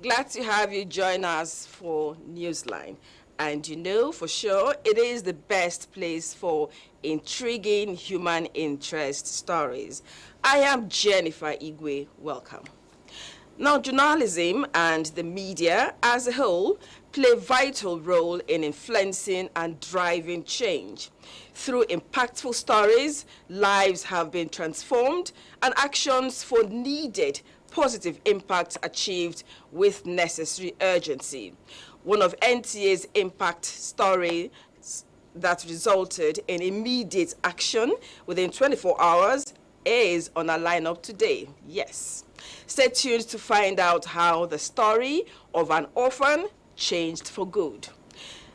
Glad to have you join us for NewsLine. And you know for sure it is the best place for intriguing human interest stories. I am Jennifer Igwe. Welcome. Now, journalism and the media as a whole play a vital role in influencing and driving change. Through impactful stories, lives have been transformed and actions for needed positive impact achieved with necessary urgency. One of NTA's impact stories that resulted in immediate action within 24 hours is on our lineup today. Yes. Stay tuned to find out how the story of an orphan changed for good.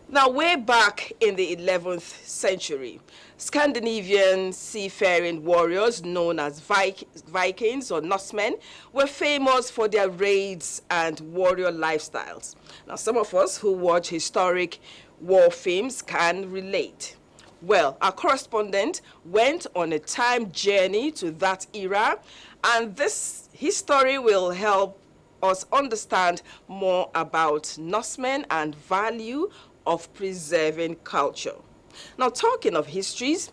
Now, way back in the 11th century, Scandinavian seafaring warriors known as Vikings or Norsemen were famous for their raids and warrior lifestyles. Now, some of us who watch historic war films can relate. Well, our correspondent went on a time journey to that era, and his story will help us understand more about Norsemen and value of preserving culture. Now, talking of histories,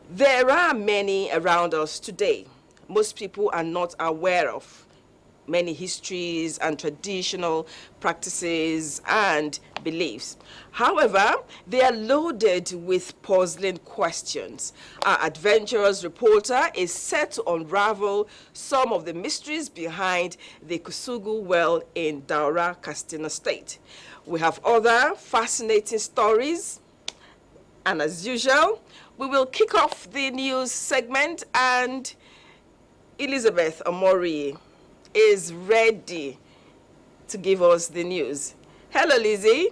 there are many around us today. Most people are not aware of many histories and traditional practices and beliefs. However, they are loaded with puzzling questions. Our adventurous reporter is set to unravel some of the mysteries behind the Kusugu well in Daura, Katsina State. We have other fascinating stories, and as usual, we will kick off the news segment, and Elizabeth Omori is ready to give us the news. Hello, Lizzie.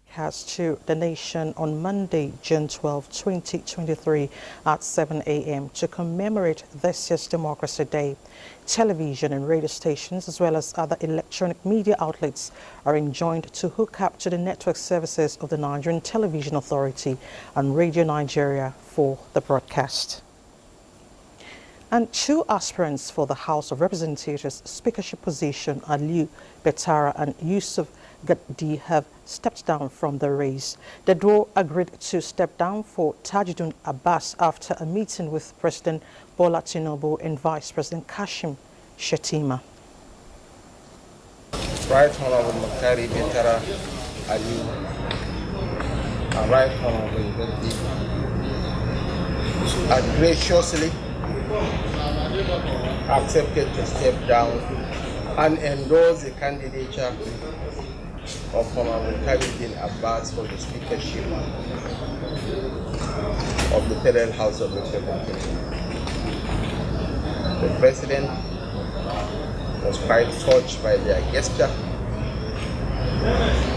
Has to the nation on Monday, June 12, 2023 at 7 a.m. to commemorate this year's Democracy Day. Television and radio stations as well as other electronic media outlets are enjoined to hook up to the network services of the Nigerian Television Authority and Radio Nigeria for the broadcast. And two aspirants for the House of Representatives speakership position, Aliu Betara and Yusuf Gaddi, have stepped down from the race. The duo agreed to step down for Tajudun Abbas after a meeting with President Bola Tinubu and Vice President Kashim Shettima. Right Honorable Makari Betara Aliu and Right Honorable Gaddi are graciously accepted to step down and endorse the candidature of Honorable Tajudun Abbas for the speakership of the Federal House of Representatives. The President was quite touched by their gesture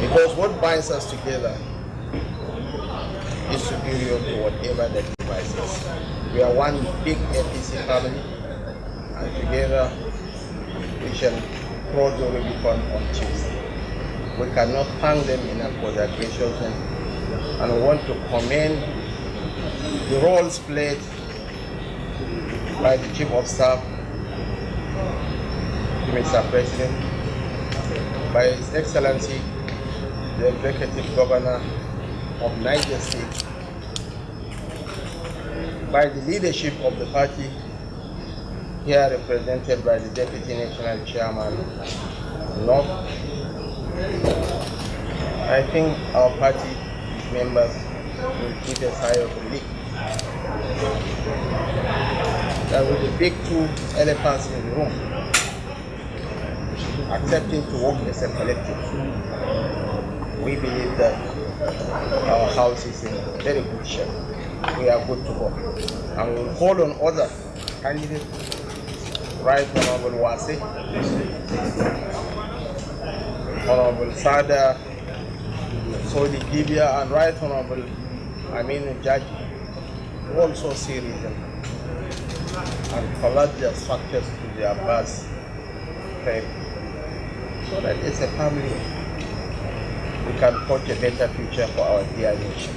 because what binds us together is superior to whatever that divides us. We are one big APC family, and together we shall cross the Rubicon on Tuesday. We cannot thank them enough for their graciousness, and we want to commend the roles played by the Chief of Staff, Mr. President, by His Excellency, the Executive Governor of Niger State, by the leadership of the party, here represented by the Deputy National Chairman, North. I think our party members will keep a sigh of relief. There will be big two elephants in the room, accepting to work as a collective. We believe that our house is in very good shape. We are good to go. And we will call on other candidates, Right Honorable Wase, Honorable Sada Sodi Gibia, and Right Honorable Aminu Jaji, also see reason and collect their structures to their bus frame so that as a family we can forge a better future for our dear nation.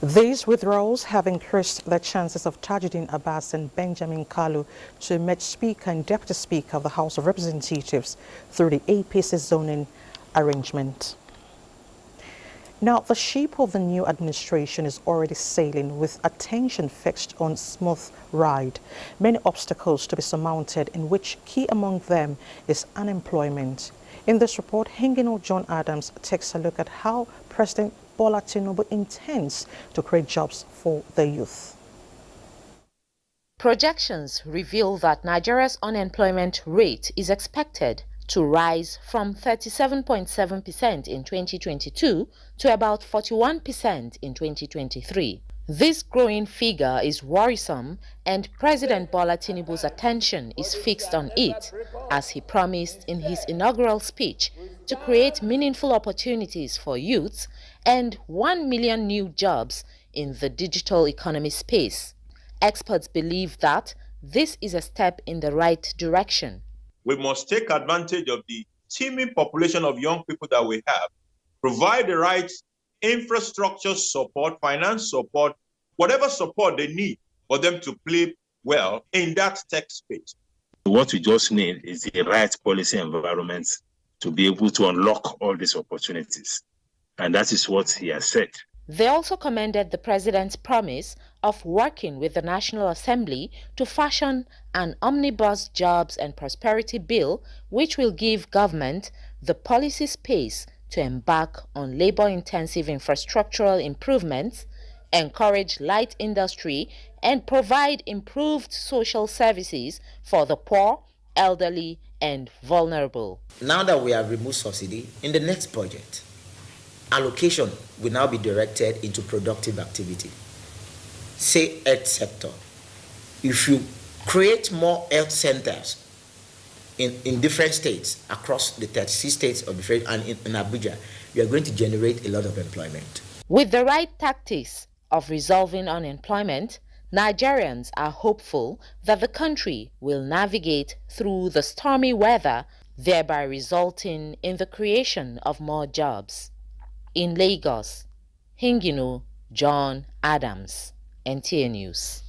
These withdrawals have increased the chances of Tajuddin Abbas and Benjamin Kalu to emerge Speaker and Deputy Speaker of the House of Representatives through the APC zoning arrangement. Now, the ship of the new administration is already sailing with attention fixed on smooth ride. Many obstacles to be surmounted, in which key among them is unemployment. In this report, Hingino John Adams takes a look at how President Bola Tinubu intends to create jobs for the youth. Projections reveal that Nigeria's unemployment rate is expected to rise from 37.7% in 2022 to about 41% in 2023. This growing figure is worrisome, and President Bola Tinubu's attention is fixed on it, as he promised in his inaugural speech to create meaningful opportunities for youths and 1 million new jobs in the digital economy space. Experts believe that this is a step in the right direction. We must take advantage of the teeming population of young people that we have, provide the right infrastructure support, finance support, whatever support they need for them to play well in that tech space. What we just need is the right policy environment to be able to unlock all these opportunities. And that is what he has said. They also commended the president's promise of working with the National Assembly to fashion an omnibus jobs and prosperity bill, which will give government the policy space to embark on labor-intensive infrastructural improvements, encourage light industry, and provide improved social services for the poor, elderly, and vulnerable. Now that we have removed subsidy, in the next budget, allocation will now be directed into productive activity. Say health sector. If you create more health centers in different states across the 36 states of different, and in Abuja, you are going to generate a lot of employment. With the right tactics of resolving unemployment, Nigerians are hopeful that the country will navigate through the stormy weather, thereby resulting in the creation of more jobs. In Lagos, Hingino John Adams, NTA News.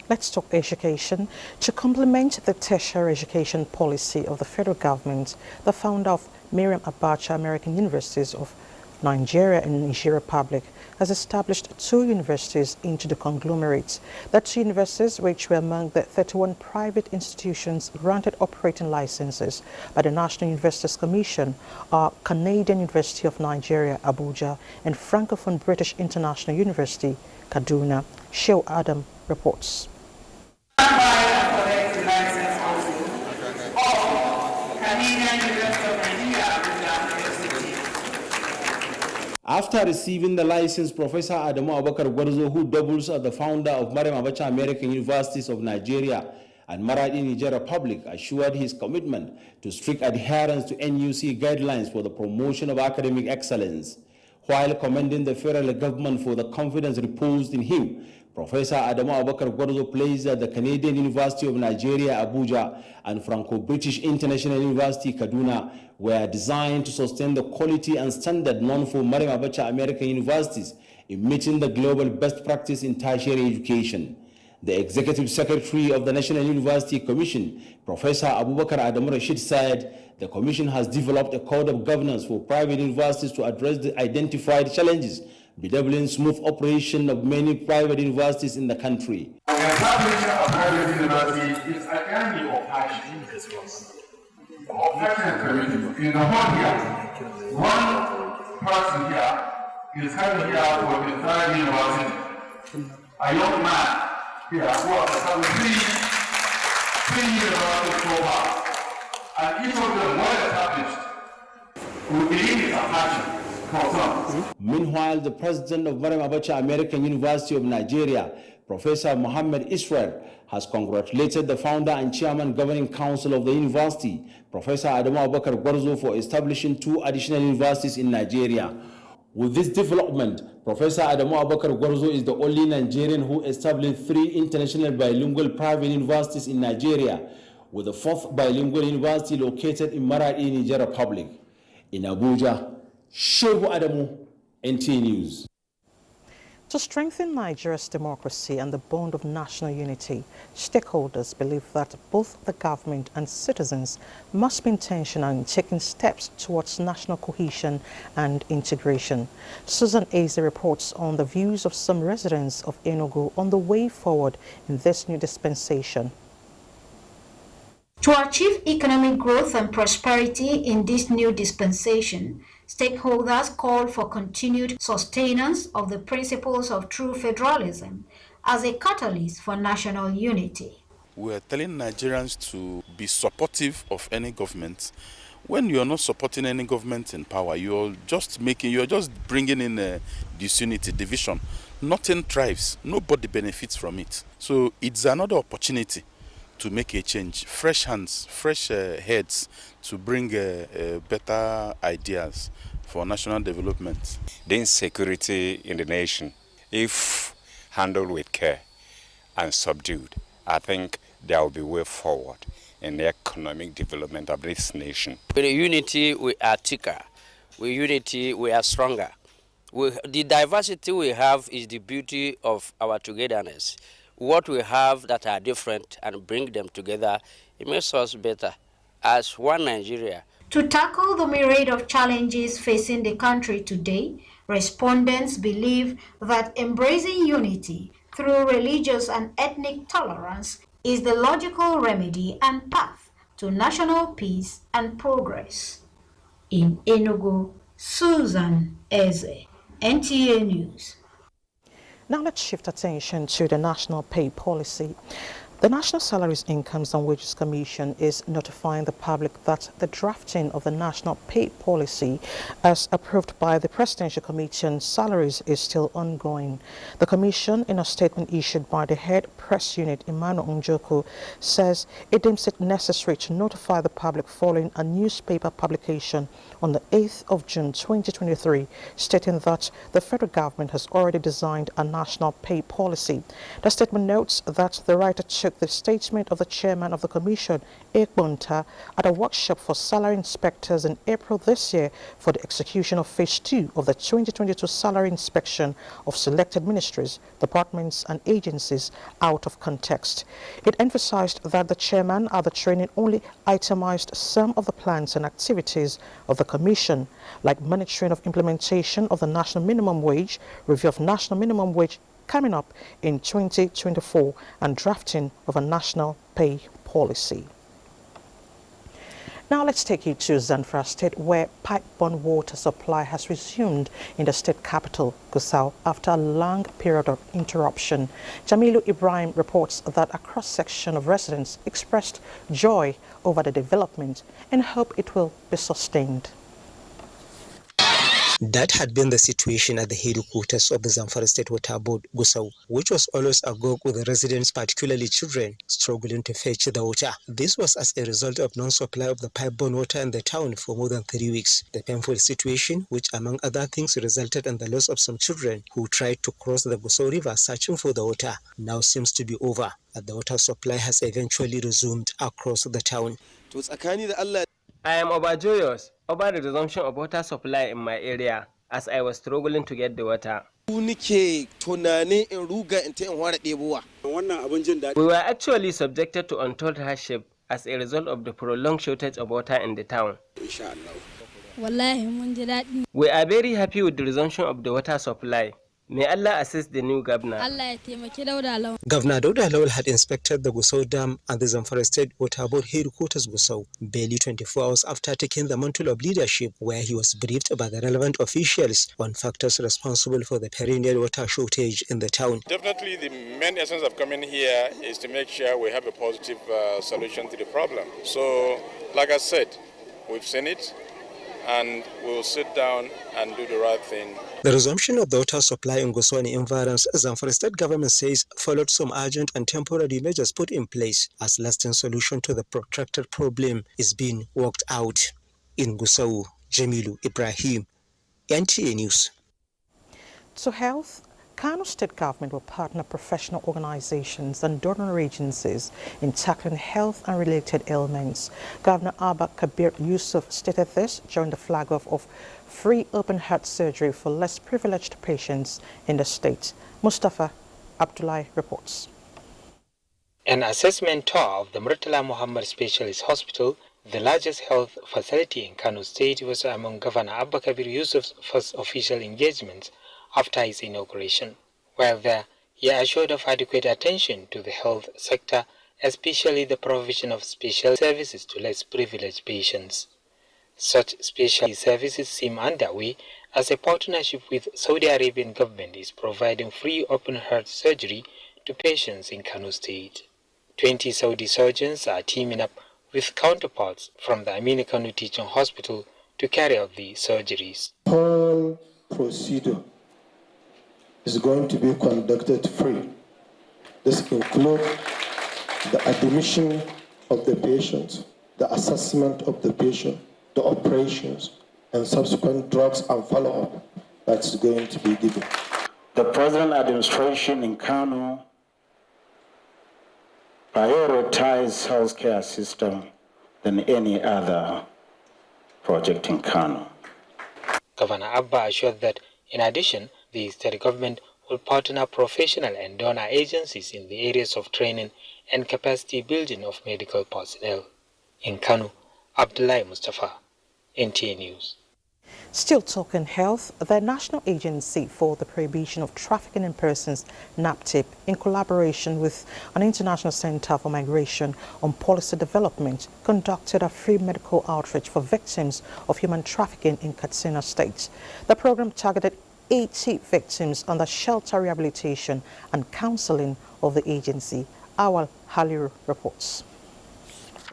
Let's talk education. To complement the tertiary education policy of the federal government, the founder of Miriam Abacha American Universities of Nigeria and Niger Republic has established 2 universities into the conglomerate. The 2 universities, which were among the 31 private institutions granted operating licenses by the National Universities Commission, are Canadian University of Nigeria, Abuja, and Francophone British International University, Kaduna. Sheil Adam reports. After receiving the license, Professor Adamu Abubakar Gwarzo, who doubles as the founder of Miriam Abacha American Universities of Nigeria and Maradi Niger Republic, assured his commitment to strict adherence to NUC guidelines for the promotion of academic excellence. While commending the federal government for the confidence reposed in him, Professor Adamu Abubakar Gwarzo placed at the Canadian University of Nigeria, Abuja, and Franco-British International University, Kaduna, were designed to sustain the quality and standard known for Miriam Abacha American Universities in meeting the global best practice in tertiary education. The Executive Secretary of the National University Commission, Professor Abubakar Adamu Rashid, said the Commission has developed a code of governance for private universities to address the identified challenges bedeviling smooth operation of many private universities in the country. The establishment of private university is an area of passion. Of passion community. In the whole year, one person here is coming here for the private university. A young man here who has established three universities so far. And each of them well established. We believe it's a passion. Meanwhile, the president of Miriam Abacha American University of Nigeria, Professor Mohammed Israel, has congratulated the founder and chairman governing council of the university, Professor Adamu Abubakar Gwarzo, for establishing 2 additional universities in Nigeria. With this development, Professor Adamu Abubakar Gwarzo is the only Nigerian who established 3 international bilingual private universities in Nigeria, with the 4th bilingual university located in Maradi, Niger Republic. In Abuja, Sheil Adamu, NTA News. To strengthen Nigeria's democracy and the bond of national unity, stakeholders believe that both the government and citizens must be intentional in taking steps towards national cohesion and integration. Susan Eze reports on the views of some residents of Enugu on the way forward in this new dispensation. To achieve economic growth and prosperity in this new dispensation, stakeholders call for continued sustenance of the principles of true federalism as a catalyst for national unity. We are telling Nigerians to be supportive of any government. When you are not supporting any government in power, you are just bringing in disunity, division. Nothing thrives. Nobody benefits from it. So it's another opportunity to make a change, fresh hands, fresh heads to bring better ideas for national development. The insecurity in the nation, if handled with care and subdued, I think there will be way forward in the economic development of this nation. With unity, we are thicker. With unity, we are stronger. The diversity we have is the beauty of our togetherness. What we have that are different and bring them together, it makes us better as one Nigeria. To tackle the myriad of challenges facing the country today, respondents believe that embracing unity through religious and ethnic tolerance is the logical remedy and path to national peace and progress. In Enugu, Susan Eze, NTA News. Now let's shift attention to the national pay policy. The National Salaries, Incomes and Wages Commission is notifying the public that the drafting of the national pay policy as approved by the Presidential Committee on Salaries is still ongoing. The Commission, in a statement issued by the head press unit, Emmanuel Njoko, says it deems it necessary to notify the public following a newspaper publication on the 8th of June 2023, stating that the federal government has already designed a national pay policy. The statement notes that the writer took the statement of the chairman of the commission, Ekbonta, at a workshop for salary inspectors in April this year for the execution of phase 2 of the 2022 salary inspection of selected ministries, departments and agencies out of context. It emphasized that the chairman at the training only itemized some of the plans and activities of the commission, like monitoring of implementation of the national minimum wage, review of national minimum wage coming up in 2024, and drafting of a national pay policy. Now let's take you to Zamfara State, where pipe-borne water supply has resumed in the state capital, Gusau, after a long period of interruption. Jamilu Ibrahim reports that a cross-section of residents expressed joy over the development and hope it will be sustained. That had been the situation at the headquarters of the Zamfara State Water Board, Gusau, which was always agog with the residents, particularly children, struggling to fetch the water. This was as a result of non-supply of the pipe-borne water in the town for more than 3 weeks. The painful situation, which among other things resulted in the loss of some children who tried to cross the Gusau River searching for the water, now seems to be over, as the water supply has eventually resumed across the town. I am overjoyous over the resumption of water supply in my area, as I was struggling to get the water. We were actually subjected to untold hardship as a result of the prolonged shortage of water in the town. We are very happy with the resumption of the water supply. May Allah assist the new governor. Governor Dauda Lawal had inspected the Gusau Dam and the Zamfara State Water Board headquarters Gusau barely 24 hours after taking the mantle of leadership, where he was briefed by the relevant officials on factors responsible for the perennial water shortage in the town. Definitely the main essence of coming here is to make sure we have a positive solution to the problem. So, like I said, we've seen it, and we'll sit down and do the right thing. The resumption of the water supply in Gusau and environs, Zamfara State government says, followed some urgent and temporary measures put in place as lasting solution to the protracted problem is being worked out. In Gusau, Jamilu Ibrahim, NTA News. To health, Kano State Government will partner professional organizations and donor agencies in tackling health and related ailments. Governor Abba Kabir Yusuf stated this during the flag-off of free open heart surgery for less privileged patients in the state. Mustafa Abdullahi reports. An assessment tour of the Murtala Muhammad Specialist Hospital, the largest health facility in Kano State, was among Governor Abba Kabir Yusuf's first official engagements after his inauguration. While there, he assured of adequate attention to the health sector, especially the provision of special services to less privileged patients. Such special services seem underway as a partnership with Saudi Arabian government is providing free open heart surgery to patients in Kano State. 20 Saudi surgeons are teaming up with counterparts from the Aminu Kano Teaching Hospital to carry out the surgeries. Whole procedure is going to be conducted free. This includes the admission of the patient, the assessment of the patient, the operations, and subsequent drugs and follow-up that's going to be given. The present administration in Kano prioritizes healthcare system than any other project in Kano. Governor Abba assured that, in addition, the state government will partner professional and donor agencies in the areas of training and capacity building of medical personnel. In Kano, Abdullahi Mustafa, NTA News. Still talking health, the National Agency for the Prohibition of Trafficking in Persons, NAPTIP, in collaboration with an International Center for Migration on Policy Development, conducted a free medical outreach for victims of human trafficking in Katsina State. The program targeted 80 victims under shelter rehabilitation and counseling of the agency. Awal Haliru reports.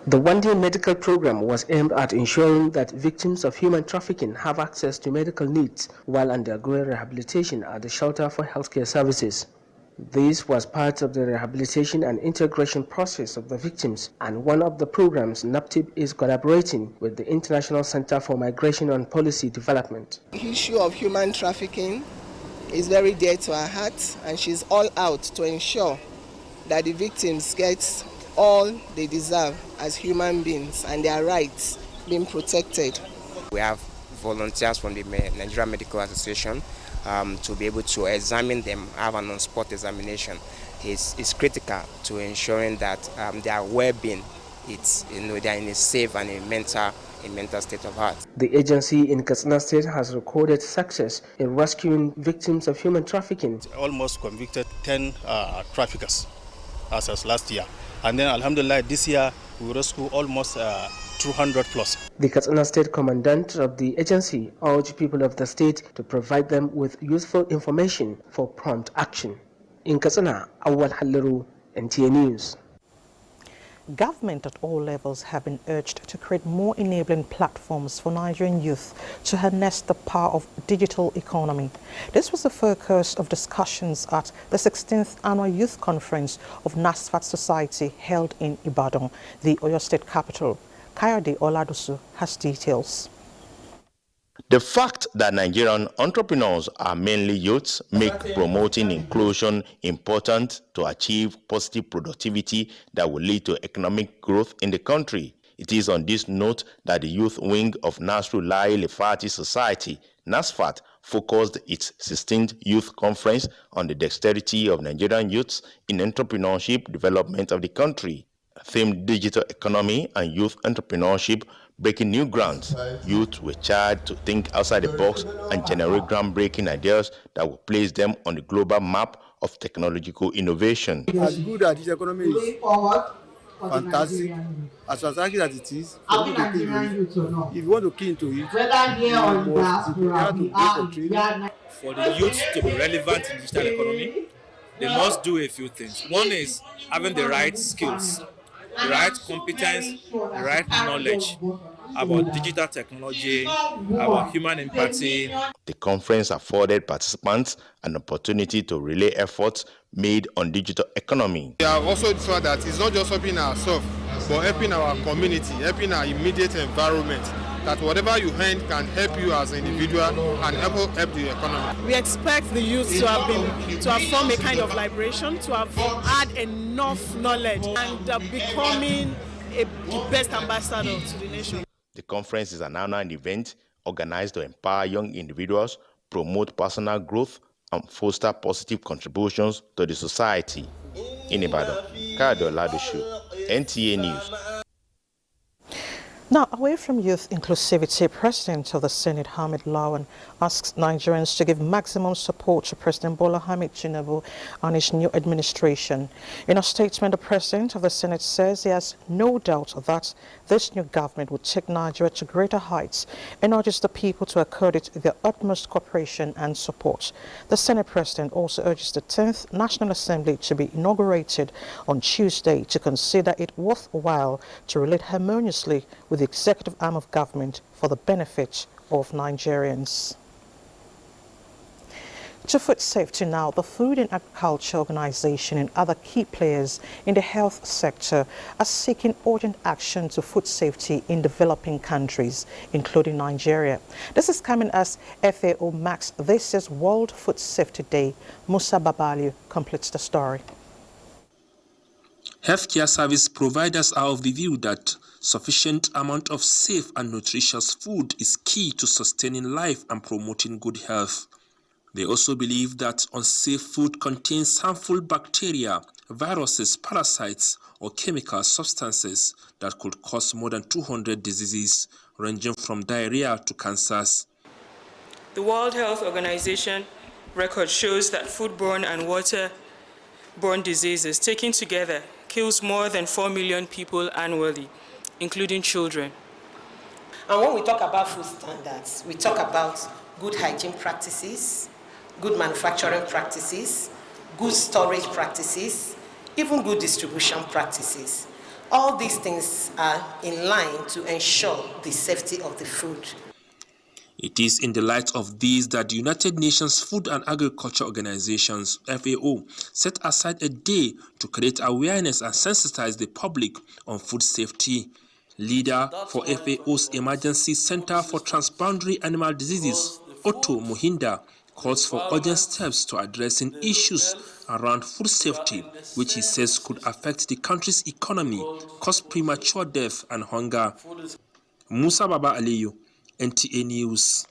The one-day medical program was aimed at ensuring that victims of human trafficking have access to medical needs while undergoing rehabilitation at the shelter for healthcare services. This was part of the rehabilitation and integration process of the victims, and one of the programs NAPTIP is collaborating with the International Center for Migration and Policy Development. The issue of human trafficking is very dear to her heart, and she's all out to ensure that the victims get all they deserve as human beings and their rights being protected. We have volunteers from the Nigerian Medical Association to be able to examine them, have an on-spot examination. It's critical to ensuring that their well-being, they are in a safe and a mental state of heart. The agency in Katsina State has recorded success in rescuing victims of human trafficking. Almost convicted 10 traffickers as of last year. And then, alhamdulillah, this year we rescue almost 200 plus. The Katsina State Commandant of the agency urged people of the state to provide them with useful information for prompt action. In Katsina, Awal Haliru, NTA News. Government at all levels have been urged to create more enabling platforms for Nigerian youth to harness the power of digital economy. This was the focus of discussions at the 16th Annual Youth Conference of NASFAT Society held in Ibadan, the Oyo State capital. Kayode Oladusu has details. The fact that Nigerian entrepreneurs are mainly youths make promoting inclusion important to achieve positive productivity that will lead to economic growth in the country. It is on this note that the youth wing of Nasrullah Lefati Society, NASFAT, focused its 16th Youth Conference on the dexterity of Nigerian youths in entrepreneurship development of the country. Themed digital economy and youth entrepreneurship breaking new grounds. Youth were charged to think outside the box and generate groundbreaking ideas that will place them on the global map of technological innovation. As good as this economy is, fantastic, as fantastic as it is, if you want to key into it, you must be able to go for training. For the youth to be relevant in digital economy, they must do a few things. One is having the right skills, the right competence, the right knowledge about digital technology, about human empathy. The conference afforded participants an opportunity to relay efforts made on digital economy. We have also discovered that it's not just helping ourselves, but helping our community, helping our immediate environment. that whatever you earn can help you as an individual and help the economy. We expect the youth to have formed a kind of liberation, to have had enough knowledge and becoming the best ambassador to the nation. The conference is an annual event organized to empower young individuals, promote personal growth, and foster positive contributions to the society. In Ibadan, Kado Ladushu, NTA News. Now, away from youth inclusivity, President of the Senate, Hamid Lawan, asks Nigerians to give maximum support to President Bola Ahmed Tinubu and his new administration. In a statement, the President of the Senate says he has no doubt that this new government will take Nigeria to greater heights and urges the people to accord it their utmost cooperation and support. The Senate President also urges the 10th National Assembly to be inaugurated on Tuesday to consider it worthwhile to relate harmoniously with the executive arm of government for the benefit of Nigerians. To food safety now, the Food and Agriculture Organization and other key players in the health sector are seeking urgent action to food safety in developing countries, including Nigeria. This is coming as FAO marks this year's World Food Safety Day. Musa Babaliu completes the story. Healthcare service providers are of the view that sufficient amount of safe and nutritious food is key to sustaining life and promoting good health. They also believe that unsafe food contains harmful bacteria, viruses, parasites, or chemical substances that could cause more than 200 diseases, ranging from diarrhea to cancers. The World Health Organization record shows that foodborne and waterborne diseases taken together kills more than 4 million people annually, including children. And when we talk about food standards, we talk about good hygiene practices, good manufacturing practices, good storage practices, even good distribution practices. All these things are in line to ensure the safety of the food. It is in the light of these that the United Nations Food and Agriculture Organizations, FAO, set aside a day to create awareness and sensitize the public on food safety. Leader for FAO's Emergency Center for Transboundary Animal Diseases, Otto Muhinda, calls for urgent steps to addressing issues around food safety, which he says could affect the country's economy, cause premature death and hunger. Musa Baba Aliyu, NTA News.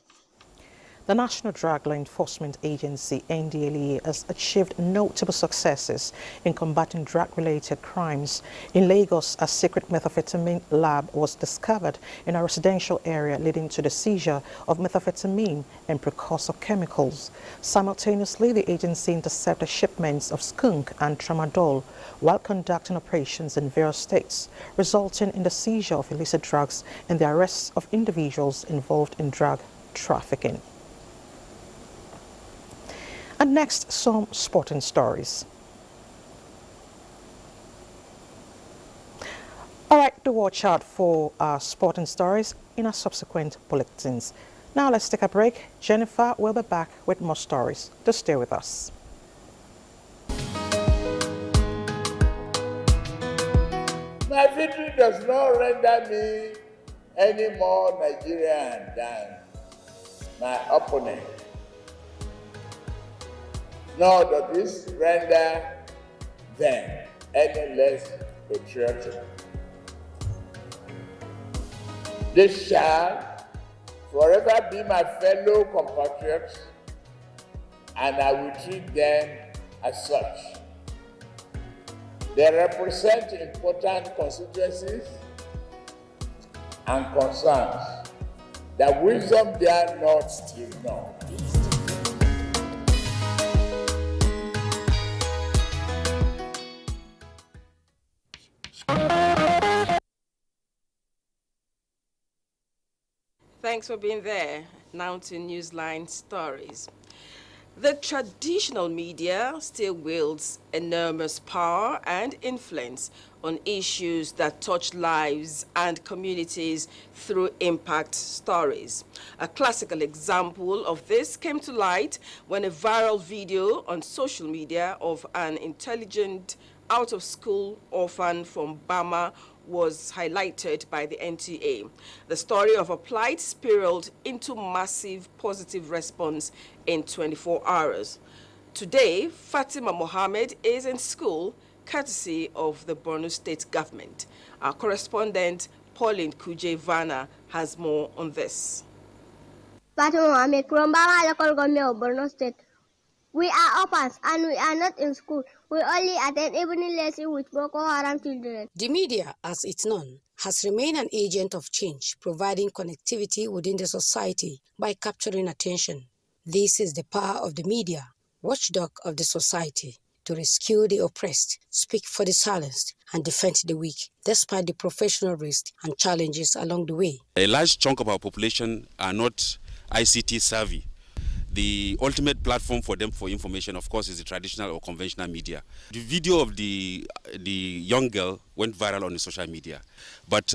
The National Drug Law Enforcement Agency, NDLEA, has achieved notable successes in combating drug-related crimes. In Lagos, a secret methamphetamine lab was discovered in a residential area, leading to the seizure of methamphetamine and precursor chemicals. Simultaneously, the agency intercepted shipments of skunk and tramadol while conducting operations in various states, resulting in the seizure of illicit drugs and the arrests of individuals involved in drug trafficking. And next, some sporting stories. All right, do watch out for our sporting stories in our subsequent bulletins. Now let's take a break. Jennifer will be back with more stories. Do stay with us. My victory does not render me any more Nigerian than my opponent. Nor does this render them any less patriotic. They shall forever be my fellow compatriots, and I will treat them as such. They represent important constituencies and concerns that wisdom dare not ignore. Thanks for being there. Now to NewsLine stories. The traditional media still wields enormous power and influence on issues that touch lives and communities through impact stories. A classical example of this came to light when a viral video on social media of an intelligent out-of-school orphan from Bama was highlighted by the NTA. The story of a plight spiraled into massive positive response in 24 hours. Today, Fatima Mohammed is in school courtesy of the Borno State government. Our correspondent, Pauline Kuje-Vana, has more on this. Fatima Mohammed from Bama local government of Borno State. We are orphans and we are not in school. We only attend evening lesson with Boko Haram children. The media, as it's known, has remained an agent of change, providing connectivity within the society by capturing attention. This is the power of the media, watchdog of the society, to rescue the oppressed, speak for the silenced, and defend the weak, despite the professional risks and challenges along the way. A large chunk of our population are not ICT savvy. The ultimate platform for them for information, of course, is the traditional or conventional media. The video of the young girl went viral on the social media. But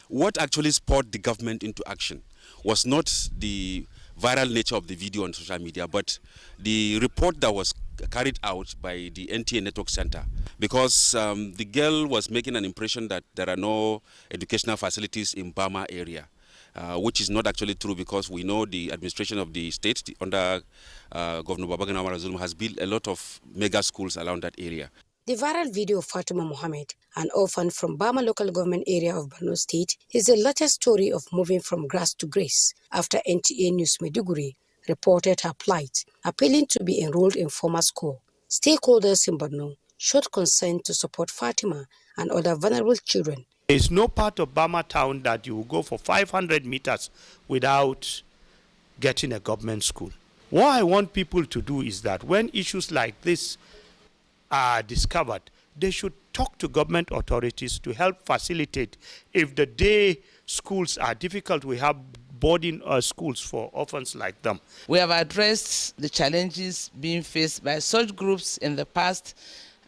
what actually spurred the government into action was not the viral nature of the video on social media, but the report that was carried out by the NTA Network Center. Because the girl was making an impression that there are no educational facilities in Bama area. Which is not actually true, because we know the administration of the state under Governor Babagana Umar Zulum has built a lot of mega schools around that area. The viral video of Fatima Mohammed, an orphan from Bama local government area of Borno State, is the latest story of moving from grass to grace after NTA News Maiduguri reported her plight, appealing to be enrolled in formal school. Stakeholders in Borno showed consent to support Fatima and other vulnerable children. There is no part of Bama town that you will go for 500 meters without getting a government school. What I want people to do is that when issues like this are discovered, they should talk to government authorities to help facilitate. If the day schools are difficult, we have boarding schools for orphans like them. We have addressed the challenges being faced by such groups in the past,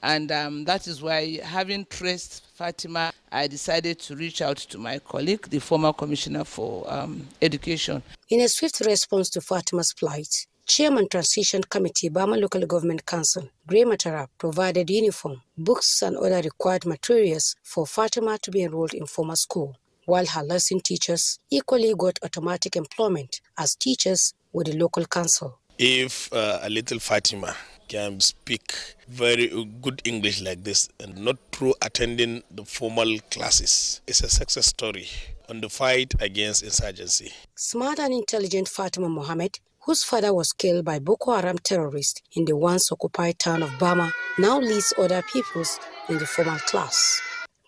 and that is why, having traced Fatima, I decided to reach out to my colleague, the former Commissioner for Education. In a swift response to Fatima's plight, Chairman Transition Committee, Bama Local Government Council, Gray Matara, provided uniform, books and other required materials for Fatima to be enrolled in formal school, while her lesson teachers equally got automatic employment as teachers with the local council. If a little Fatima can speak very good English like this, and not through attending the formal classes, it's a success story on the fight against insurgency. Smart and intelligent Fatima Mohammed, whose father was killed by Boko Haram terrorists in the once occupied town of Bama, now leads other pupils in the formal class.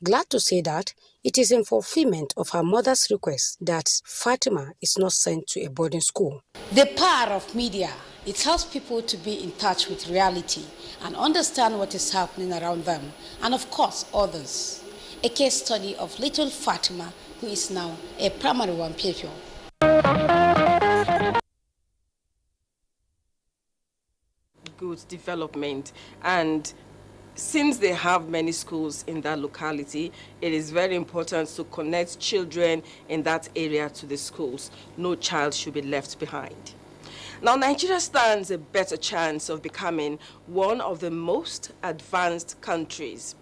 Glad to say that it is in fulfillment of her mother's request that Fatima is not sent to a boarding school. The power of media, it helps people to be in touch with reality and understand what is happening around them, and of course others. A case study of little Fatima, who is now a primary one pupil. Good development, and since they have many schools in that locality, it is very important to connect children in that area to the schools. No child should be left behind. Now, Nigeria stands a better chance of becoming one of the most advanced countries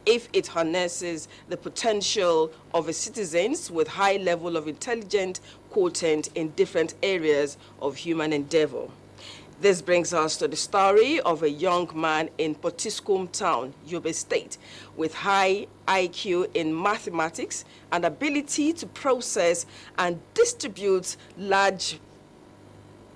if it harnesses the potential of its citizens with high level of intelligent quotient in different areas of human endeavor. This brings us to the story of a young man in Potiskum town, Yobe State, with high IQ in mathematics and ability to process and distribute large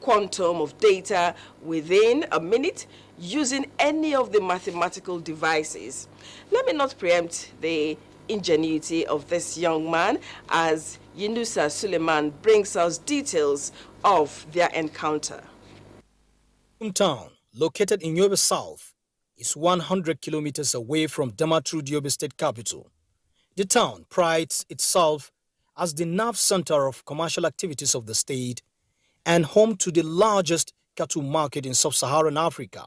quantum of data within a minute using any of the mathematical devices. Let me not preempt the ingenuity of this young man as Yunusa Suleiman brings us details of their encounter. Town, located in Yobe South, is 100 kilometers away from Damaturu, Yobe State capital. The town prides itself as the nerve center of commercial activities of the state and home to the largest cattle market in sub-Saharan Africa.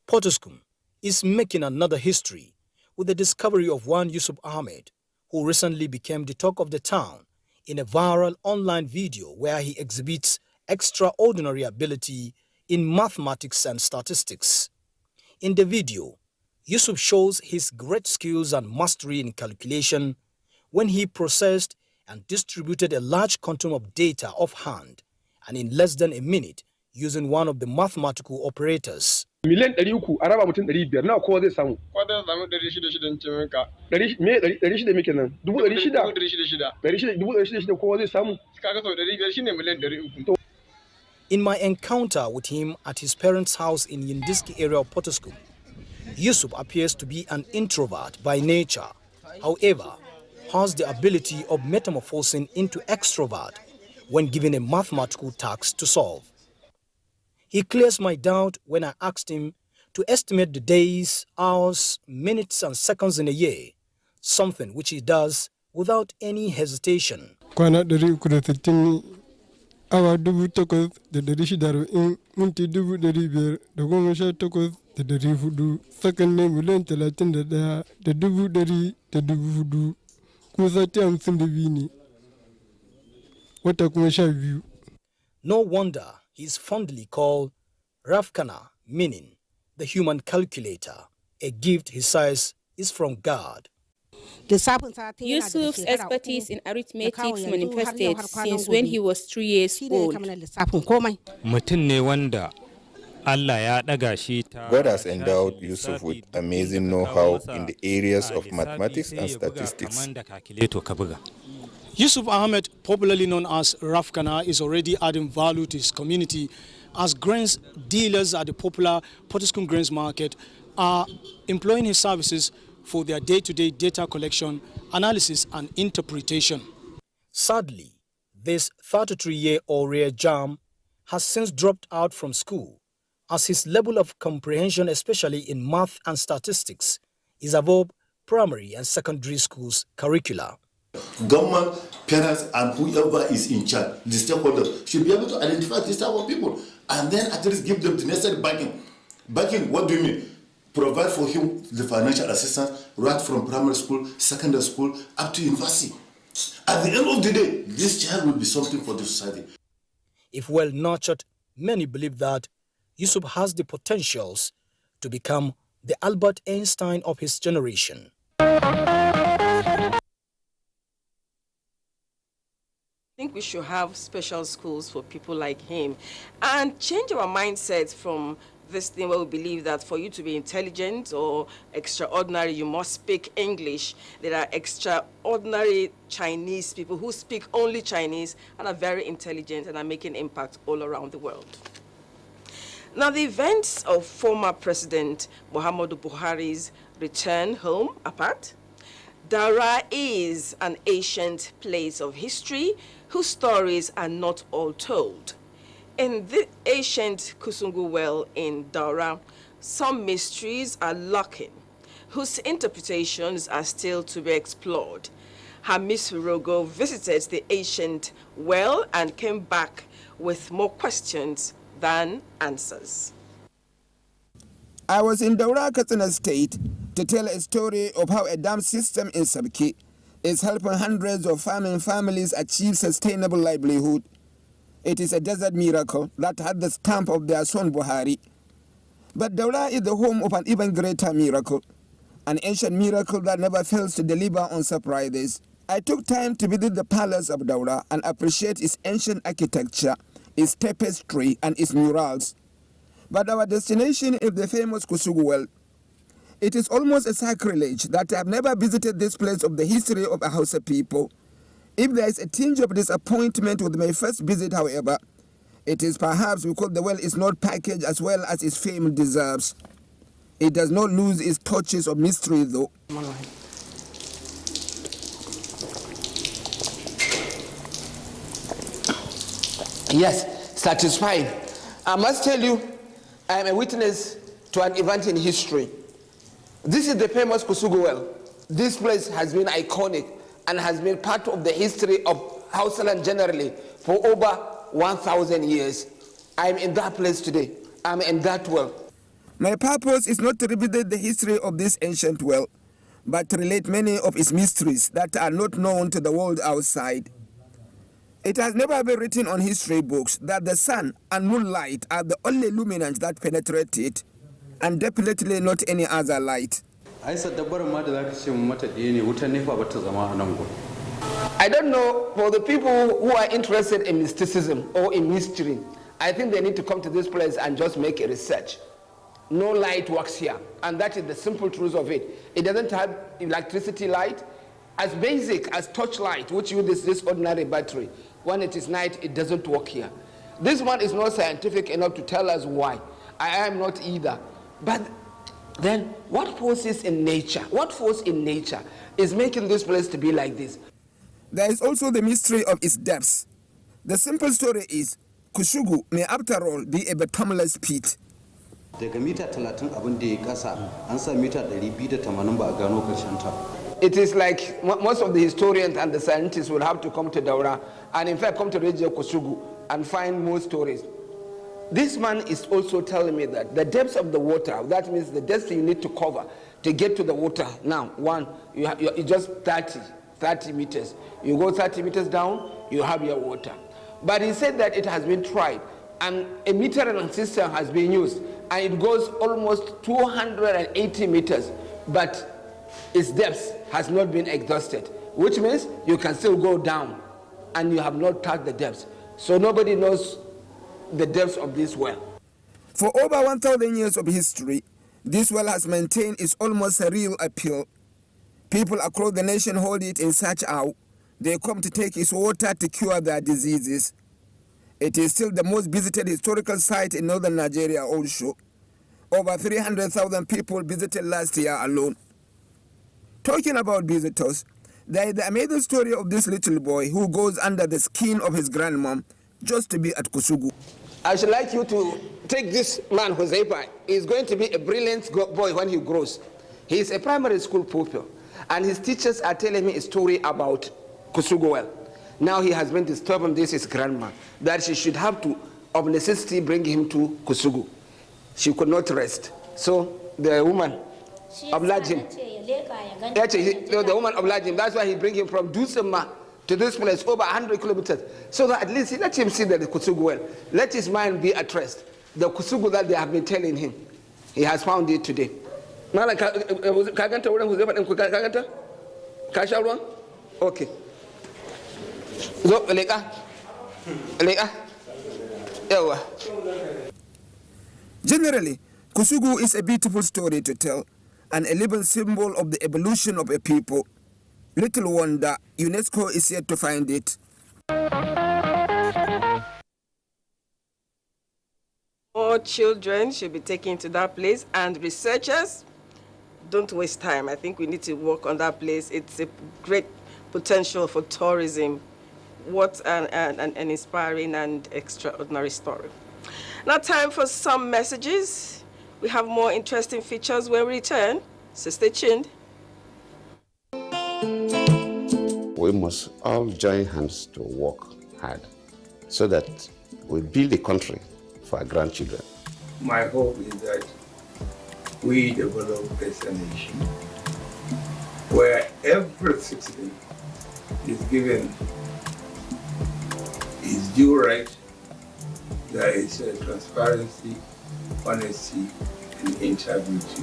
Potiskum is making another history with the discovery of one Yusuf Ahmed, who recently became the talk of the town in a viral online video where he exhibits extraordinary ability in mathematics and statistics. In the video, Yusuf shows his great skills and mastery in calculation when he processed and distributed a large quantum of data offhand and in less than a minute using one of the mathematical operators. Miliyan 300 a raba mutum 500 nawa kowa zai samu. Kowa zai samu 600 ce minka. 600 muke nan. 600 kowa zai samu. Kaga sau 500 shine miliyan 300. In my encounter with him at his parents' house in Yindiski area of Potoskum, Yusuf appears to be an introvert by nature. However, has the ability of metamorphosing into extrovert when given a mathematical task to solve. He clears my doubt when I asked him to estimate the days, hours, minutes and seconds in a year, something which he does without any hesitation. Kwana 360 awa 8,640 minti 518,400 sakanni miliyan 31,100,400 kuma sati 52 ne wata kuma 12. No wonder he is fondly called Rafkana, meaning the human calculator, a gift he says is from God. Yusuf's expertise in arithmetic manifested since when he was 3 years old. God has endowed Yusuf with amazing know-how in the areas of mathematics and statistics. Yusuf Ahmed, popularly known as Rafkana, is already adding value to his community as grains dealers at the popular Potoskum Grains Market are employing his services for their day-to-day data collection, analysis and interpretation. Sadly, this 33-year-old rare jam has since dropped out from school as his level of comprehension, especially in math and statistics, is above primary and secondary schools' curricula. Government, parents, and whoever is in charge, the stakeholders, should be able to identify this type of people and then at least give them the necessary backing. Backing, what do you mean? Provide for him the financial assistance right from primary school, secondary school, up to university. At the end of the day, this child will be something for the society. If well nurtured, many believe that Yusuf has the potentials to become the Albert Einstein of his generation. I think we should have special schools for people like him and change our mindset from this thing where we believe that for you to be intelligent or extraordinary, you must speak English. There are extraordinary Chinese people who speak only Chinese and are very intelligent and are making impact all around the world. Now, the events of former President Muhammadu Buhari's return home apart, Daura is an ancient place of history whose stories are not all told. In the ancient Kusungu well in Daura, some mysteries are lurking, whose interpretations are still to be explored. Hamis Rogo visited the ancient well and came back with more questions than answers. I was in Daura, Katsina State to tell a story of how a dam system in Sabki is helping hundreds of farming families achieve sustainable livelihood. It is a desert miracle that had the stamp of their son Buhari. But Daura is the home of an even greater miracle, an ancient miracle that never fails to deliver on surprises. I took time to visit the palace of Daura and appreciate its ancient architecture, its tapestry and its murals. But our destination is the famous Kusugu well. It is almost a sacrilege that I have never visited this place of the history of a Hausa people. If there is a tinge of disappointment with my first visit, however, it is perhaps because the well is not packaged as well as its fame deserves. It does not lose its touches of mystery, though. Yes, satisfied. I must tell you, I am a witness to an event in history. This is the famous Kusugu well. This place has been iconic and has been part of the history of Hausaland generally for over 1,000 years. I am in that place today. I am in that well. My purpose is not to revisit the history of this ancient well, but to relate many of its mysteries that are not known to the world outside. It has never been written on history books that the sun and moonlight are the only luminants that penetrate it. and definitely not any other light. I don't know, for the people who are interested in mysticism or in mystery, I think they need to come to this place and just make a research. No light works here, and that is the simple truth of it. It doesn't have electricity light. As basic as torchlight, which uses this ordinary battery, when it is night, it doesn't work here. This one is not scientific enough to tell us why. I am not either. But then, what force in nature is making this place to be like this? There is also the mystery of its depths. The simple story is, Kushugu may after all be a bottomless pit. It is like most of the historians and the scientists will have to come to Daura and in fact come to Regio Kushugu and find more stories. This man is also telling me that the depths of the water, that means the depth you need to cover to get to the water. Now, you just 30 meters. You go 30 meters down, you have your water. But he said that it has been tried, and a metering system has been used, and it goes almost 280 meters, but its depth has not been exhausted, which means you can still go down, and you have not touched the depths. So nobody knows the depths of this well. For over 1,000 years of history, this well has maintained its almost surreal appeal. People across the nation hold it in such awe. They come to take its water to cure their diseases. It is still the most visited historical site in northern Nigeria also. Over 300,000 people visited last year alone. Talking about visitors, there is the amazing story of this little boy who goes under the skin of his grandmom just to be at Kushugu. I should like you to take this man, Josepa. He's going to be a brilliant boy when he grows. He is a primary school pupil, and his teachers are telling me a story about Kushugu well. Now he has been disturbing his grandma, that she should have to, of necessity, bring him to Kushugu. She could not rest. So the woman obliged him. The woman obliged him. That's why he bring him from Dusema to this place, over 100 kilometers, so that at least let him see the Kushugu well. Let his mind be at rest. The Kushugu that they have been telling him, he has found it today. Okay. Generally, Kushugu is a beautiful story to tell, and a living symbol of the evolution of a people. Little wonder UNESCO is yet to find it. More children should be taken to that place, and researchers, don't waste time. I think we need to work on that place. It's a great potential for tourism. What an inspiring and extraordinary story. Now time for some messages. We have more interesting features when we return, so stay tuned. We must all join hands to work hard so that we build a country for our grandchildren. My hope is that we develop as a nation where every citizen is given his due right. There is transparency, honesty, and integrity.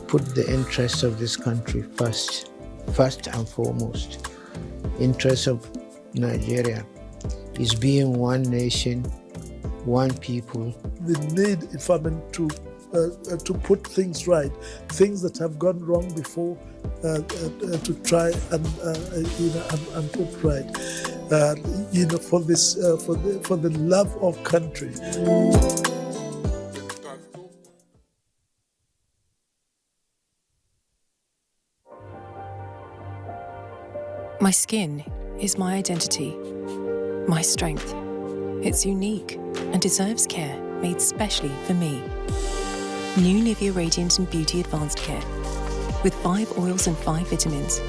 Put the interests of this country first and foremost. Interest of Nigeria is being one nation, one people. The need, if I mean, to put things right, things that have gone wrong before, to try and put right, for this, for the love of country. My skin is my identity, my strength. It's unique and deserves care made specially for me. New Nivea Radiant and Beauty Advanced Care with 5 oils and 5 vitamins.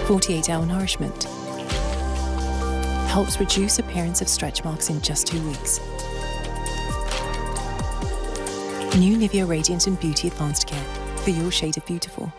48-hour nourishment. Helps reduce appearance of stretch marks in just 2 weeks. New Nivea Radiant and Beauty Advanced Care for your shade of beautiful.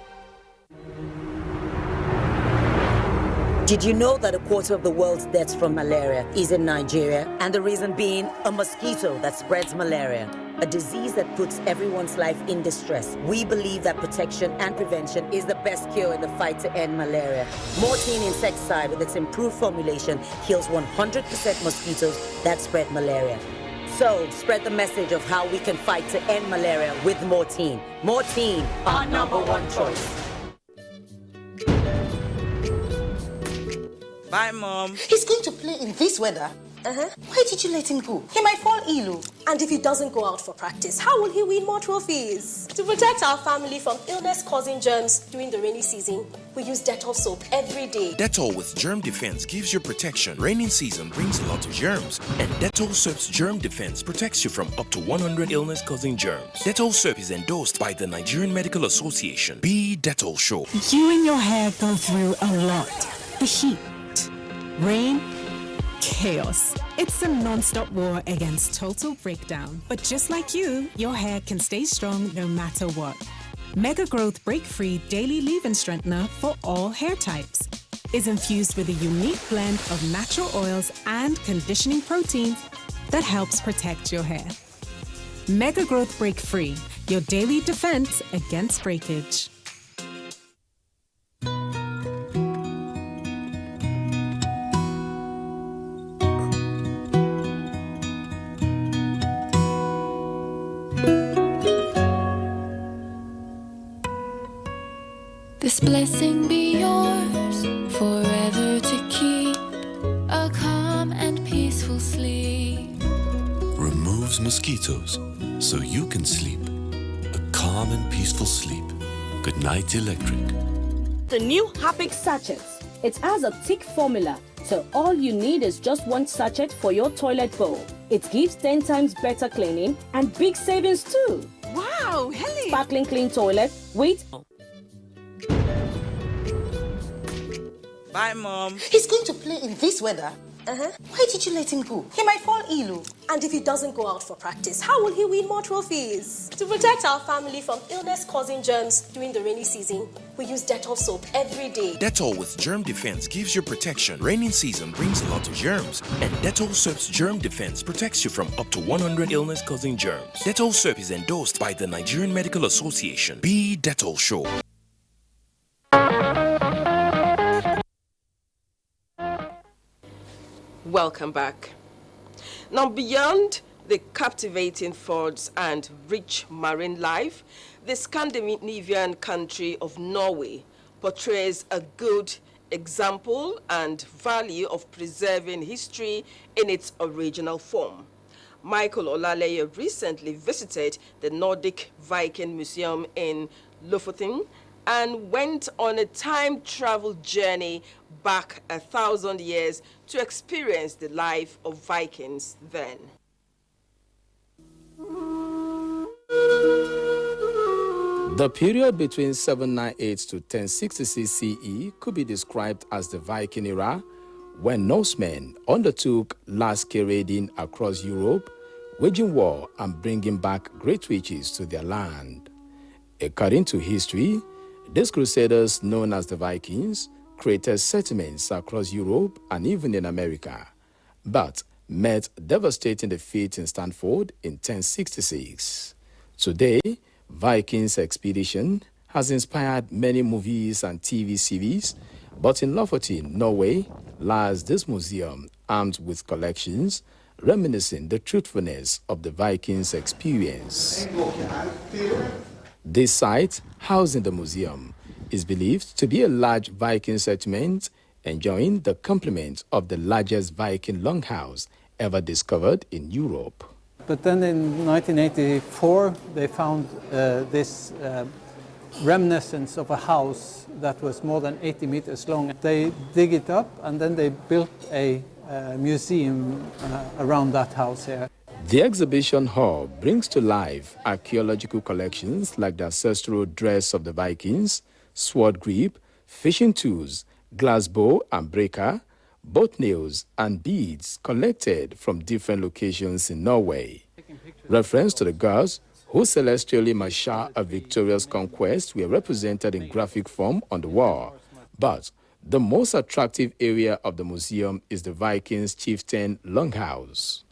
Did you know that 1/4 of the world's deaths from malaria is in Nigeria? And the reason being a mosquito that spreads malaria. a disease that puts everyone's life in distress. We believe that protection and prevention is the best cure in the fight to end malaria. Mortein insecticide with its improved formulation kills 100% mosquitoes that spread malaria. So, spread the message of how we can fight to end malaria with Mortein. Mortein, our #1 choice. Bye, Mom. He's going to play in this weather. Why did you let him go? He might fall ill. And if he doesn't go out for practice, how will he win more trophies? To protect our family from illness-causing germs during the rainy season, we use Dettol soap every day. Dettol with germ defense gives you protection. Rainy season brings a lot of germs, and Dettol soap's germ defense protects you from up to 100 illness-causing germs. Dettol soap is endorsed by the Nigerian Medical Association. Be Dettol Show. You and your hair go through a lot. The heat, rain, chaos. It's a non-stop war against total breakdown. But just like you, your hair can stay strong no matter what. Mega Growth Break Free Daily Leave-In Strengthener for all hair types is infused with a unique blend of natural oils and conditioning proteins that helps protect your hair. Mega Growth Break Free, your daily defense against breakage. This blessing be yours, forever to keep a calm and peaceful sleep. Removes mosquitoes so you can sleep a calm and peaceful sleep. Good night, Electric. The new Harpic sachets. It has a thick formula, so all you need is just one sachet for your toilet bowl. It gives 10 times better cleaning and big savings too. Wow, Helen! Sparkling clean toilet. Wait. Bye, Mom. He's going to play in this weather. Why did you let him go? He might fall ill. And if he doesn't go out for practice, how will he win more trophies? To protect our family from illness-causing germs during the rainy season, we use Dettol soap every day. Dettol with germ defense gives you protection. Rainy season brings a lot of germs, and Dettol soap's germ defense protects you from up to 100 illness-causing germs. Dettol soap is endorsed by the Nigerian Medical Association. Be Dettol Show. Welcome back. Now, beyond the captivating forts and rich marine life, the Scandinavian country of Norway portrays a good example and value of preserving history in its original form. Michael Olaleye recently visited the Nordic Viking Museum in Lofoten and went on a time travel journey back 1,000 years to experience the life of Vikings then. The period between 798 to 1066 CE could be described as the Viking era, when Norsemen undertook large-scale raiding across Europe, waging war and bringing back great riches to their land. According to history, these crusaders, known as the Vikings, created settlements across Europe and even in America, but met devastating defeat in Stanford in 1066. Today, Vikings expedition has inspired many movies and TV series, but in Lofoten, Norway, lies this museum armed with collections reminiscing the truthfulness of the Vikings' experience. This site, housed in the museum, is believed to be a large Viking settlement enjoying the complement of the largest Viking longhouse ever discovered in Europe. But then in 1984, they found this reminiscence of a house that was more than 80 meters long. They dig it up and then they built a museum around that house here. The exhibition hall brings to life archaeological collections like the ancestral dress of the Vikings, sword grip, fishing tools, glass bow and breaker, boat nails and beads collected from different locations in Norway. Reference to the gods who celestially marshal a victorious conquest were represented in graphic form on the wall. But the most attractive area of the museum is the Vikings' chieftain longhouse.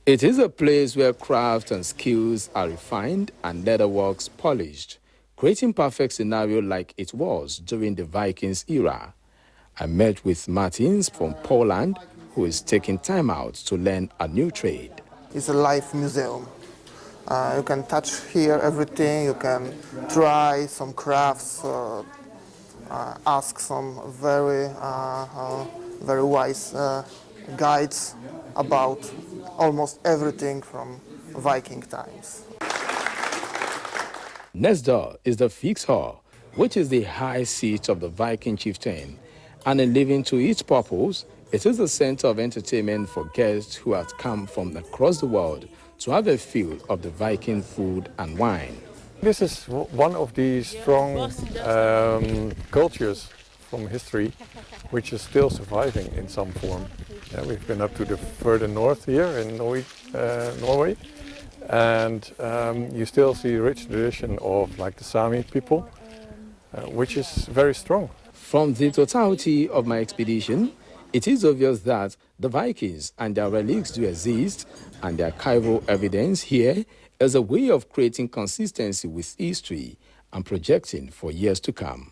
It is a place where craft and skills are refined and leatherworks polished, creating perfect scenario like it was during the Vikings era. I met with Martins from Poland, who is taking time out to learn a new trade. It's a live museum. You can touch here everything, you can try some crafts, ask some very wise guides about almost everything from Viking times. Next door is the Fix Hall, which is the high seat of the Viking chieftain, and in living to its purpose, it is a center of entertainment for guests who have come from across the world to have a feel of the Viking food and wine. This is one of the strong cultures from history which is still surviving in some form. We've been up to the further north here in Norway, and you still see a rich tradition of like the Sami people, which is very strong. From the totality of my expedition, it is obvious that the Vikings and their relics do exist, and the archival evidence here is a way of creating consistency with history and projecting for years to come.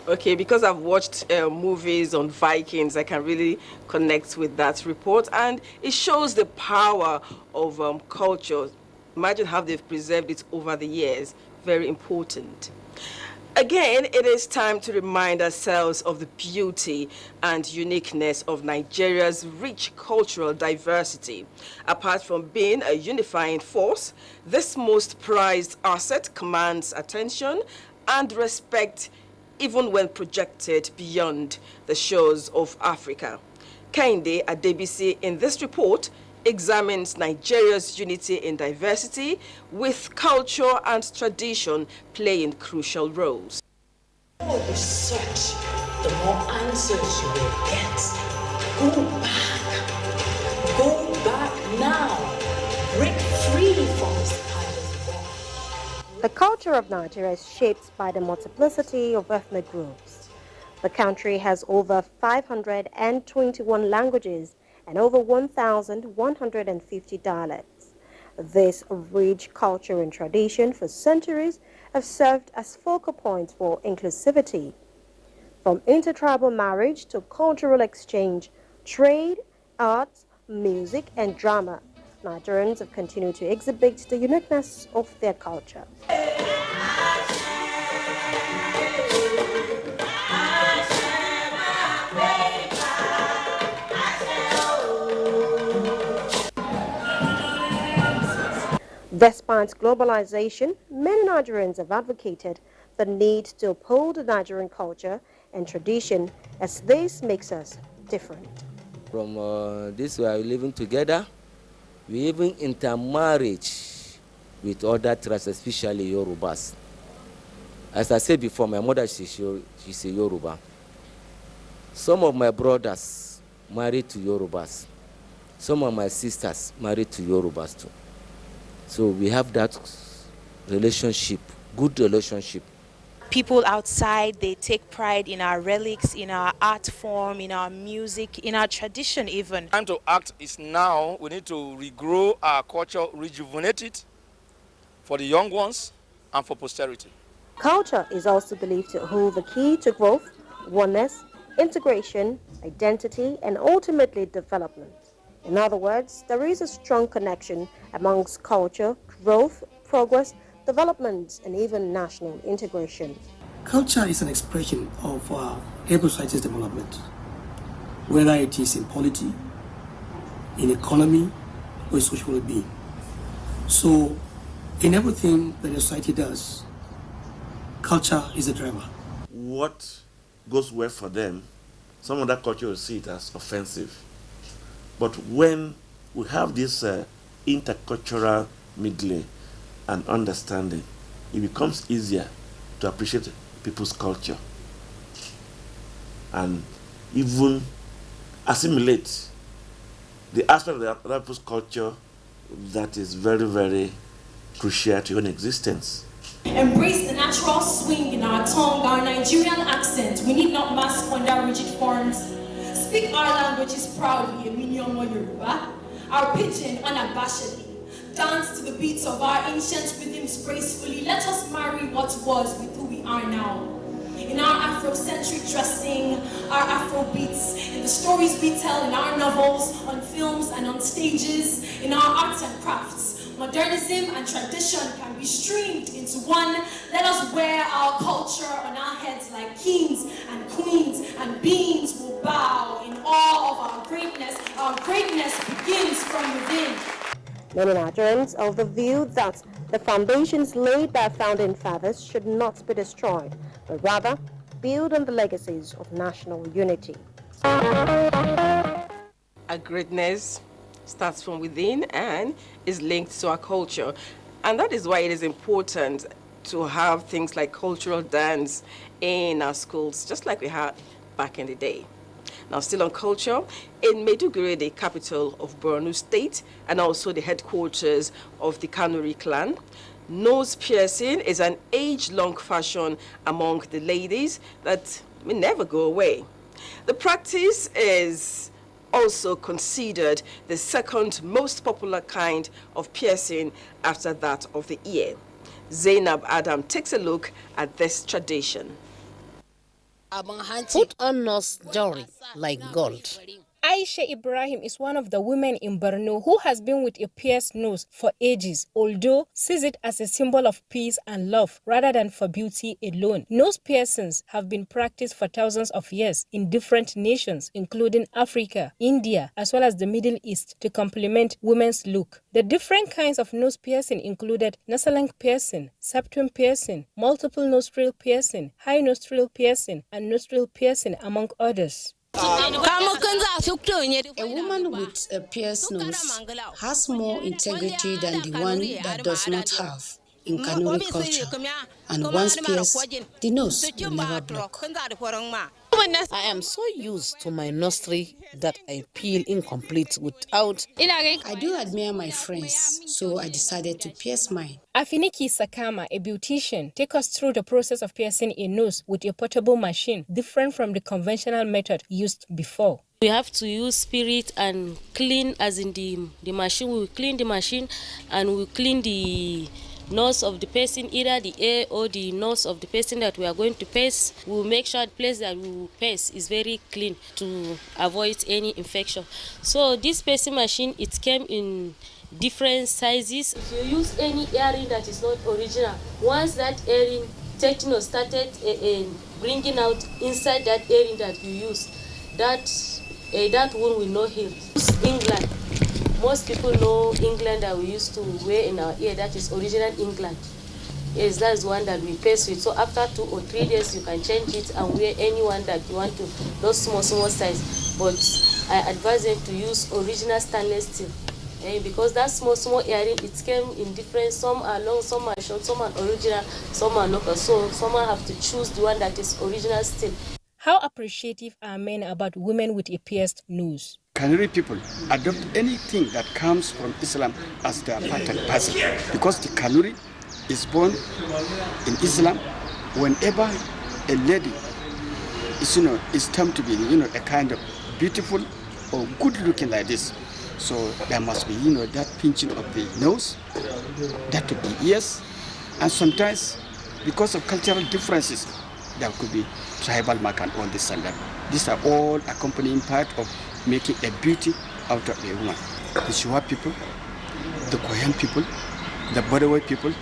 Okay, because I've watched movies on Vikings, I can really connect with that report, and it shows the power of culture. Imagine how they've preserved it over the years. Very important. Again, it is time to remind ourselves of the beauty and uniqueness of Nigeria's rich cultural diversity. Apart from being a unifying force, this most prized asset commands attention and respect even when projected beyond the shores of Africa. Kehinde Adebisi in this report examines Nigeria's unity in diversity, with culture and tradition playing crucial roles. The more you search, the more answers you will get. Go back now. Break free from this palace wall. The culture of Nigeria is shaped by the multiplicity of ethnic groups. The country has over 521 languages and over 1,150 dialects. This rich culture and tradition for centuries have served as focal points for inclusivity. From intertribal marriage to cultural exchange, trade, arts, music, and drama, Nigerians have continued to exhibit the uniqueness of their culture. Despite globalization, many Nigerians have advocated the need to uphold the Nigerian culture and tradition, as this makes us different. From this we are living together, we even intermarriage with other tribes, especially Yorubas. As I said before, my mother, she's a Yoruba. Some of my brothers married to Yorubas. Some of my sisters married to Yorubas too. So we have that relationship, good relationship. People outside, they take pride in our relics, in our art form, in our music, in our tradition even. Time to act is now. We need to regrow our culture, rejuvenate it for the young ones and for posterity. Culture is also believed to hold the key to growth, oneness, integration, identity, and ultimately development. In other words, there is a strong connection amongst culture, growth, progress, development, and even national integration. Culture is an expression of every society's development, whether it is in polity, in economy, or in social well-being. So, in everything that a society does, culture is a driver. What goes well for them, some other culture will see it as offensive. But when we have this intercultural mingling and understanding, it becomes easier to appreciate people's culture and even assimilate the aspect of the other people's culture that is very, very crucial to your own existence. Embrace the natural swing in our tongue, our Nigerian accent. We need not mask under rigid forms. Speak our languages proudly, Eminion Yoruba, our pidgin unabashedly. Dance to the beats of our ancient rhythms gracefully. Let us marry what was with who we are now. In our Afrocentric dressing, our Afro beats, in the stories we tell in our novels, on films and on stages, in our arts and crafts, modernism and tradition can be streamed into one. Let us wear our culture on our heads like kings and queens, and beings will bow in awe of our greatness. Our greatness begins from within. Many Nigerians are of the view that the foundations laid by founding fathers should not be destroyed, but rather build on the legacies of national unity. Our greatness starts from within and is linked to our culture. And that is why it is important to have things like cultural dance in our schools, just like we had back in the day. Now, still on culture, in Maiduguri, the capital of Borno State, and also the headquarters of the Kanuri clan, nose piercing is an age-long fashion among the ladies that will never go away. The practice is also considered the second most popular kind of piercing after that of the ear. Zainab Adam takes a look at this tradition. Put on nose jewelry like gold. Aisha Ibrahim is one of the women in Borno who has been with a pierced nose for ages, although sees it as a symbol of peace and love rather than for beauty alone. Nose piercings have been practiced for thousands of years in different nations, including Africa, India, as well as the Middle East, to complement women's look. The different kinds of nose piercing included nasal piercing, septum piercing, multiple nostril piercing, high nostril piercing, and nostril piercing, among others. A woman with a pierced nose has more integrity than the one that does not have in Kanuri culture, and once pierced, the nose will never block. I am so used to my nostril that I feel incomplete without. I do admire my friends, so I decided to pierce mine. Afiniki Sakama, a beautician, takes us through the process of piercing a nose with a portable machine, different from the conventional method used before. We have to use spirit and clean, as in the machine. We will clean the machine and we will clean the nose of the person, either the ear or the nose of the person that we are going to pierce. We will make sure the place that we will pierce is very clean to avoid any infection. So this piercing machine, it came in different sizes. If you use any earring that is not original, once that earring techno started bringing out inside that earring that you use, that wound will not heal. England. Most people know England that we used to wear in our ear, that is original England. Yes, that's one that we pierce with. So after 2 or 3 days, you can change it and wear any one that you want to, those small size. But I advise them to use original stainless steel. Because that small earring, it came in different, some are long, some are short, some are original, some are local. So someone have to choose the one that is original steel. How appreciative are men about women with a pierced nose? Kanuri people adopt anything that comes from Islam as their part and parcel, because the Kanuri is born in Islam. Whenever a lady is termed to be, a kind of beautiful or good looking like this, so there must be, that pinching of the nose, that of the ears, and sometimes because of cultural differences, there could be tribal mark and all this and that. These are all accompanying part of making a beauty out of a woman. The Shua people, the Koyan people, the Badawi people,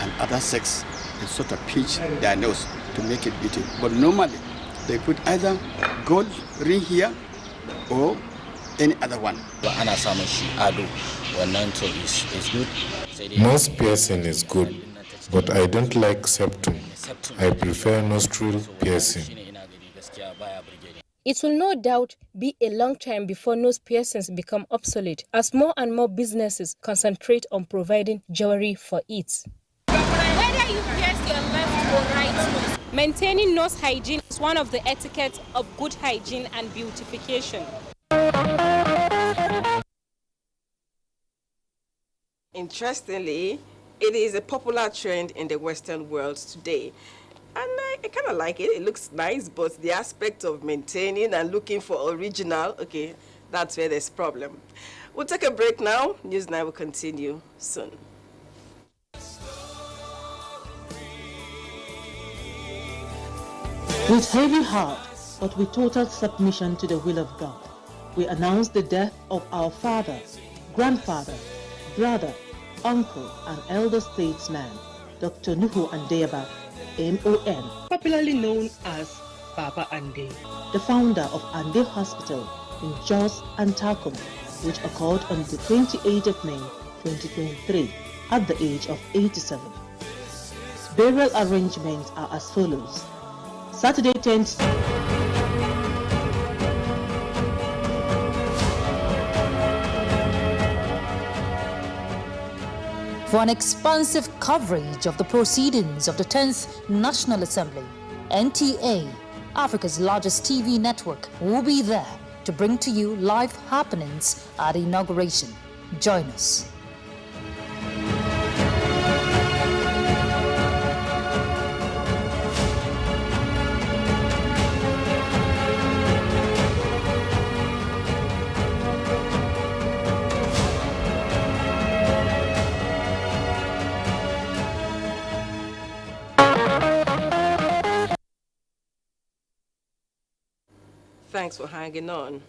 and other sects, they sort of pinch their nose to make it beautiful. But normally, they put either gold ring here or any other one. Nose piercing is good, but I don't like septum. I prefer nostril piercing. It will no doubt be a long time before nose piercings become obsolete, as more and more businesses concentrate on providing jewelry for it. Whether you pierce your left or right nose, maintaining nose hygiene is one of the etiquettes of good hygiene and beautification. Interestingly, It is a popular trend in the Western world today. And I kind of like it. It looks nice, but the aspect of maintaining and looking for original, okay, that's where there's a problem. We'll take a break now. NewsLine will continue soon. With heavy heart, but with total submission to the will of God, we announce the death of our father, grandfather, brother, uncle, and elder statesman, Dr. Nuhu Andeyaba, MON, popularly known as Baba Ande, the founder of Ande Hospital in Jos and Takum, which occurred on the 28th of May 2023 at the age of 87. Burial arrangements are as follows. Saturday 10th. For an expansive coverage of the proceedings of the 10th National Assembly, NTA, Africa's largest TV network, will be there to bring to you live happenings at the inauguration. Join us. Thanks for hanging on.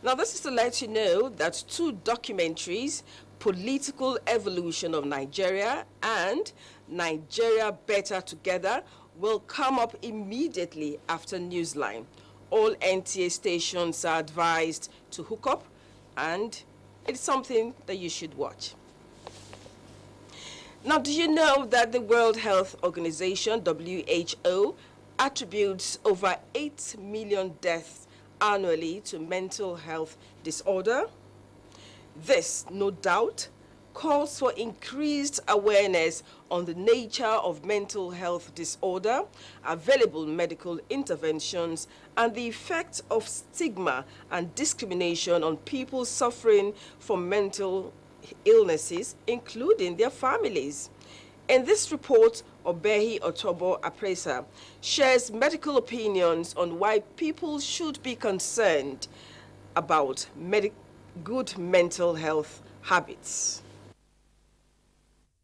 Now, this is to let you know that two documentaries, Political Evolution of Nigeria and Nigeria Better Together, will come up immediately after NewsLine. All NTA stations are advised to hook up, and it's something that you should watch. Now, do you know that the World Health Organization, WHO, attributes over 8 million deaths annually to mental health disorder? This, no doubt, calls for increased awareness on the nature of mental health disorder, available medical interventions, and the effect of stigma and discrimination on people suffering from mental illnesses, including their families. In this report, Obehi Otobo Apresa shares medical opinions on why people should be concerned about good mental health habits.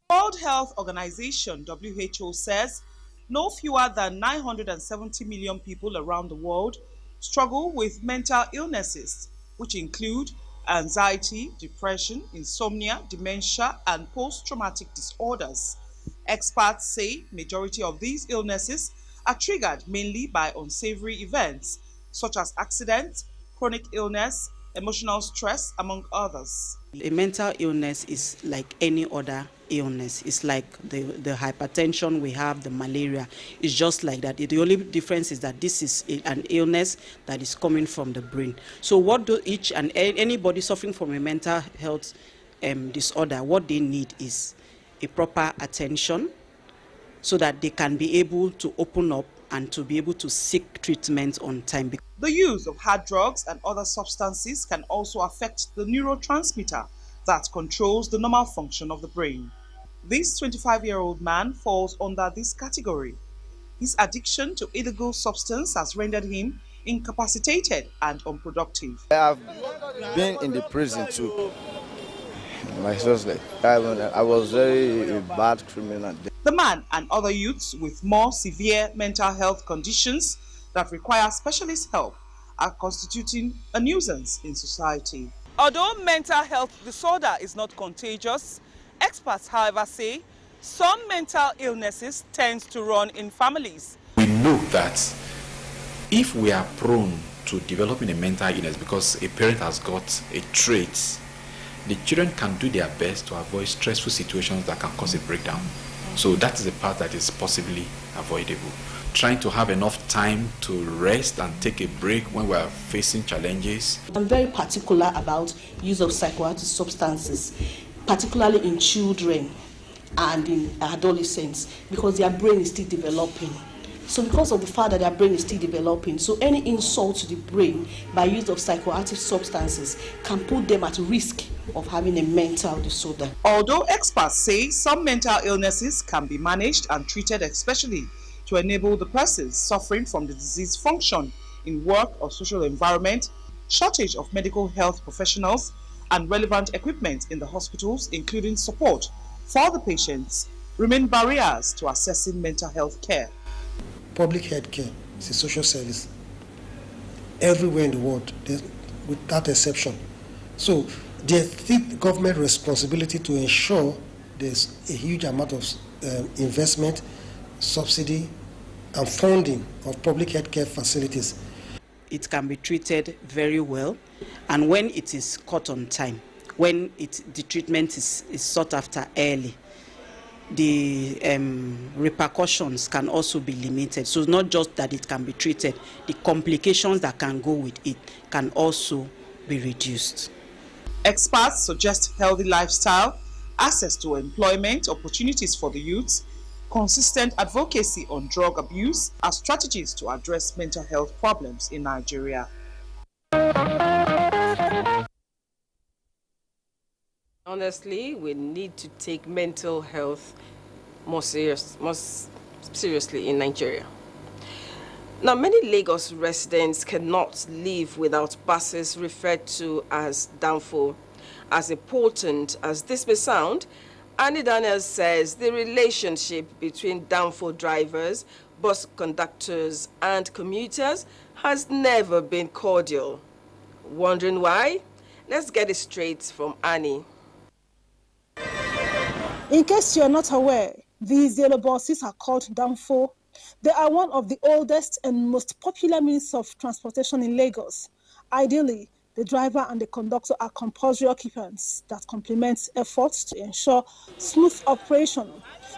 World Health Organization, WHO, says no fewer than 970 million people around the world struggle with mental illnesses, which include anxiety, depression, insomnia, dementia, and post-traumatic disorders. Experts say majority of these illnesses are triggered mainly by unsavory events, such as accidents, chronic illness, emotional stress, among others. A mental illness is like any other illness. It's like the hypertension we have, the malaria. It's just like that. The only difference is that this is an illness that is coming from the brain. So what do each and anybody suffering from a mental health disorder, what they need is a proper attention so that they can be able to open up and to be able to seek treatment on time. The use of hard drugs and other substances can also affect the neurotransmitter that controls the normal function of the brain. This 25-year-old man falls under this category. His addiction to illegal substance has rendered him incapacitated and unproductive. I have been in the prison too. Seriously, I was very bad criminal. The man and other youths with more severe mental health conditions that require specialist help are constituting a nuisance in society. Although mental health disorder is not contagious, experts, however, say some mental illnesses tend to run in families. We know that if we are prone to developing a mental illness because a parent has got a trait, the children can do their best to avoid stressful situations that can cause a breakdown. So that is the part that is possibly avoidable. Trying to have enough time to rest and take a break when we are facing challenges. I'm very particular about use of psychoactive substances, particularly in children and in adolescents, because their brain is still developing. So because of the fact that their brain is still developing, so any insult to the brain by use of psychoactive substances can put them at risk of having a mental disorder. Although experts say some mental illnesses can be managed and treated especially to enable the persons suffering from the disease function in work or social environment, shortage of medical health professionals and relevant equipment in the hospitals, including support for the patients, remain barriers to accessing mental health care. Public health care is a social service everywhere in the world, without exception. So there's still government responsibility to ensure there's a huge amount of investment, subsidy, and funding of public health care facilities. It can be treated very well, and when it is caught on time, when the treatment is sought after early, the repercussions can also be limited. So not just that it can be treated, the complications that can go with it can also be reduced. Experts suggest healthy lifestyle, access to employment opportunities for the youths, consistent advocacy on drug abuse as strategies to address mental health problems in Nigeria. Honestly, we need to take mental health more seriously in Nigeria. Now, many Lagos residents cannot live without buses referred to as Danfo. As important as this may sound, Annie Daniels says the relationship between Danfo drivers, bus conductors, and commuters has never been cordial. Wondering why? Let's get it straight from Annie. In case you're not aware, these yellow buses are called Danfo. They are one of the oldest and most popular means of transportation in Lagos. Ideally, the driver and the conductor are compulsory occupants that complement efforts to ensure smooth operation.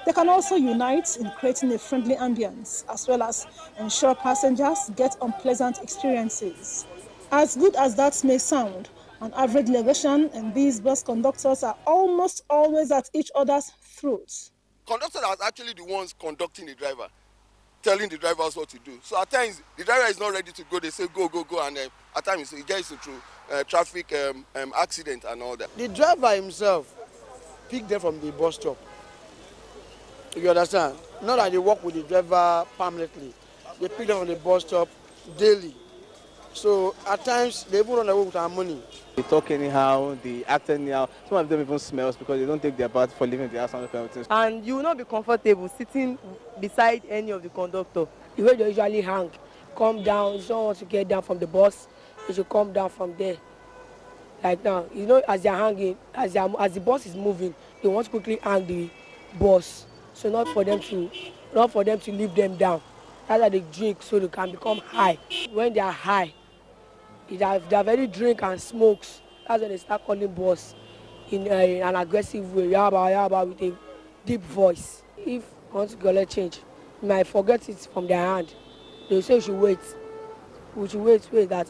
They can also unite in creating a friendly ambience, as well as ensure passengers get unpleasant experiences. As good as that may sound, on average, Lagosian and these bus conductors are almost always at each other's throats. Conductors are actually the ones conducting the driver, telling the drivers what to do. So at times, the driver is not ready to go. They say, go, go, go. And at times, he gets into traffic accident and all that. The driver himself picked them from the bus stop. You understand? Not that they work with the driver permanently. They pick them from the bus stop daily. So at times, they even run away with our money. They talk anyhow, they act anyhow. Some of them even smells because they don't take their bath for leaving the house and kind of things. And you will not be comfortable sitting beside any of the conductor. The way they usually hang, come down. If someone wants to get down from the bus, they should come down from there. Like now, you know, as they're hanging, as the bus is moving, they want to quickly hang the bus. So not for them to leave them down. That's why they drink so they can become high. When they are high, if they are very drink and smokes, that's when they start calling boss in an aggressive way, yaba, with a deep voice. If you want to collect change, you might forget it from their hand. They say we should wait. We should wait that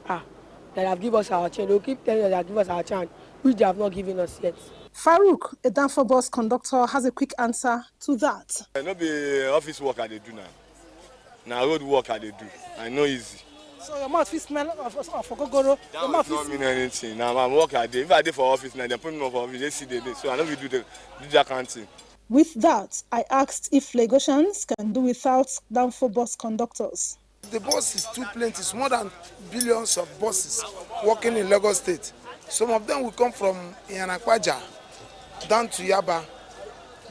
have given us our change. They'll keep telling us that give us our change, which they have not given us yet. Farouk, a Danfo bus conductor, has a quick answer to that. No be office work I dey do now. Now road work I dey do. I know easy. So your mouth smell of gogoro. That does not mean anything. Now I'm working at day. If I dey for office now, they put me up for office. They see the day. So I don't do that kind of thing. With that, I asked if Lagosians can do without Danfo bus conductors. The bus is too plenty. It's more than billions of buses working in Lagos State. Some of them will come from Iyanakwaja, down to Yaba,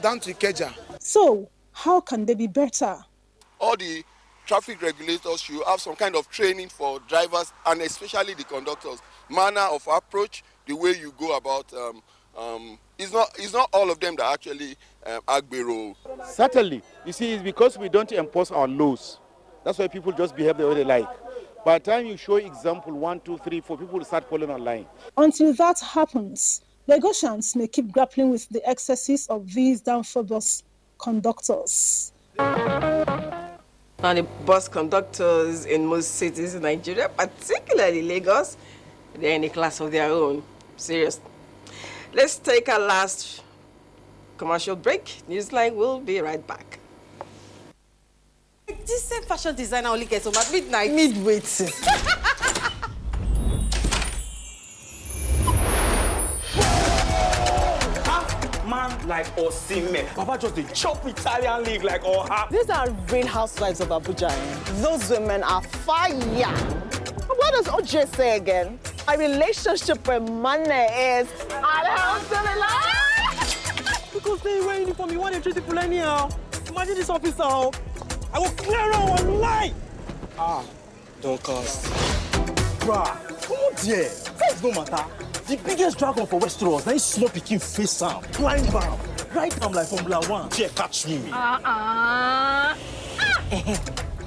down to Ikeja. So, how can they be better? All the traffic regulators should have some kind of training for drivers and especially the conductors. Manner of approach, the way you go about. It's not all of them that actually agbero. Certainly, you see, it's because we don't impose our laws. That's why people just behave the way they like. By the time you show example 1, 2, 3, 4, people will start following online. Until that happens, Lagosians may keep grappling with the excesses of these Danfo bus conductors. And the bus conductors in most cities in Nigeria, particularly Lagos, they're in a class of their own. Serious. Let's take our last commercial break. NewsLine will be right back. This same fashion designer only gets home at midnight. Midweight. Man like Osime. Papa just the chop Italian league like Oha. These are real housewives of Abuja. Those women are fire. What does OJ say again? My relationship with money is alhamdulillah. Because they wear uniform, you want to treat people anyhow. Imagine this officer. I will clear out one lie. Don't cost. Bruh, come on there. Size no matter. The biggest dragon for Westeros, now small picking face am, climb am, right am like Formula 1. Check catch me.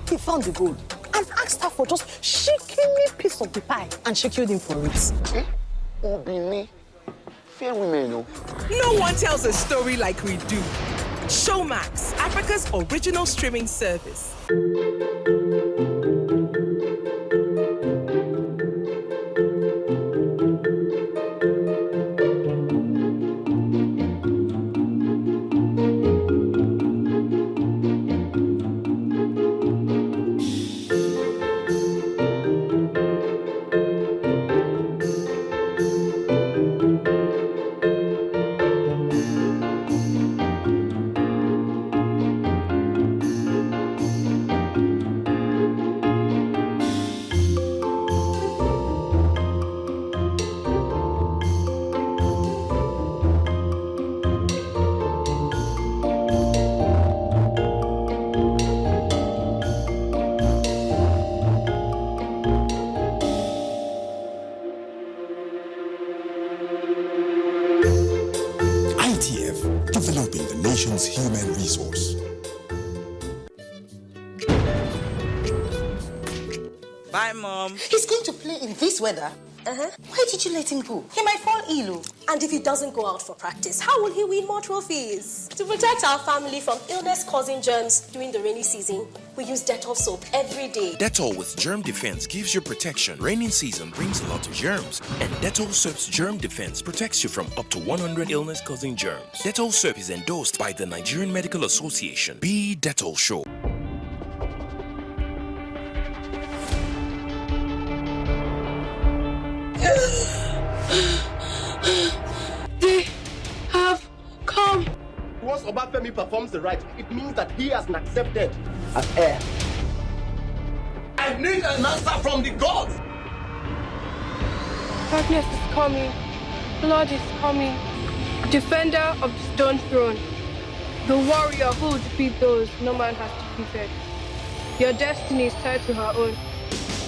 He found the gold and asked her for just shaking me piece of the pie, and she killed him for it. Obini, fair women, no. No one tells a story like we do. Showmax, Africa's original streaming service. Developing the nation's human resource. Bye, Mom. He's going to play in this weather. Why did you let him go? He might fall ill. And if he doesn't go out for practice, how will he win more trophies? To protect our family from illness-causing germs during the rainy season, we use Dettol soap every day. Dettol with Germ Defense gives you protection. Rainy season brings a lot of germs, and Dettol soap's Germ Defense protects you from up to 100 illness-causing germs. Dettol soap is endorsed by the Nigerian Medical Association. Be Dettol Show. They have come. Once Obafemi performs the rite, it means that he has been accepted as heir. I need an answer from the gods. Darkness is coming. Blood is coming. Defender of the stone throne. The warrior who will defeat those no man has defeated. Your destiny is tied to her own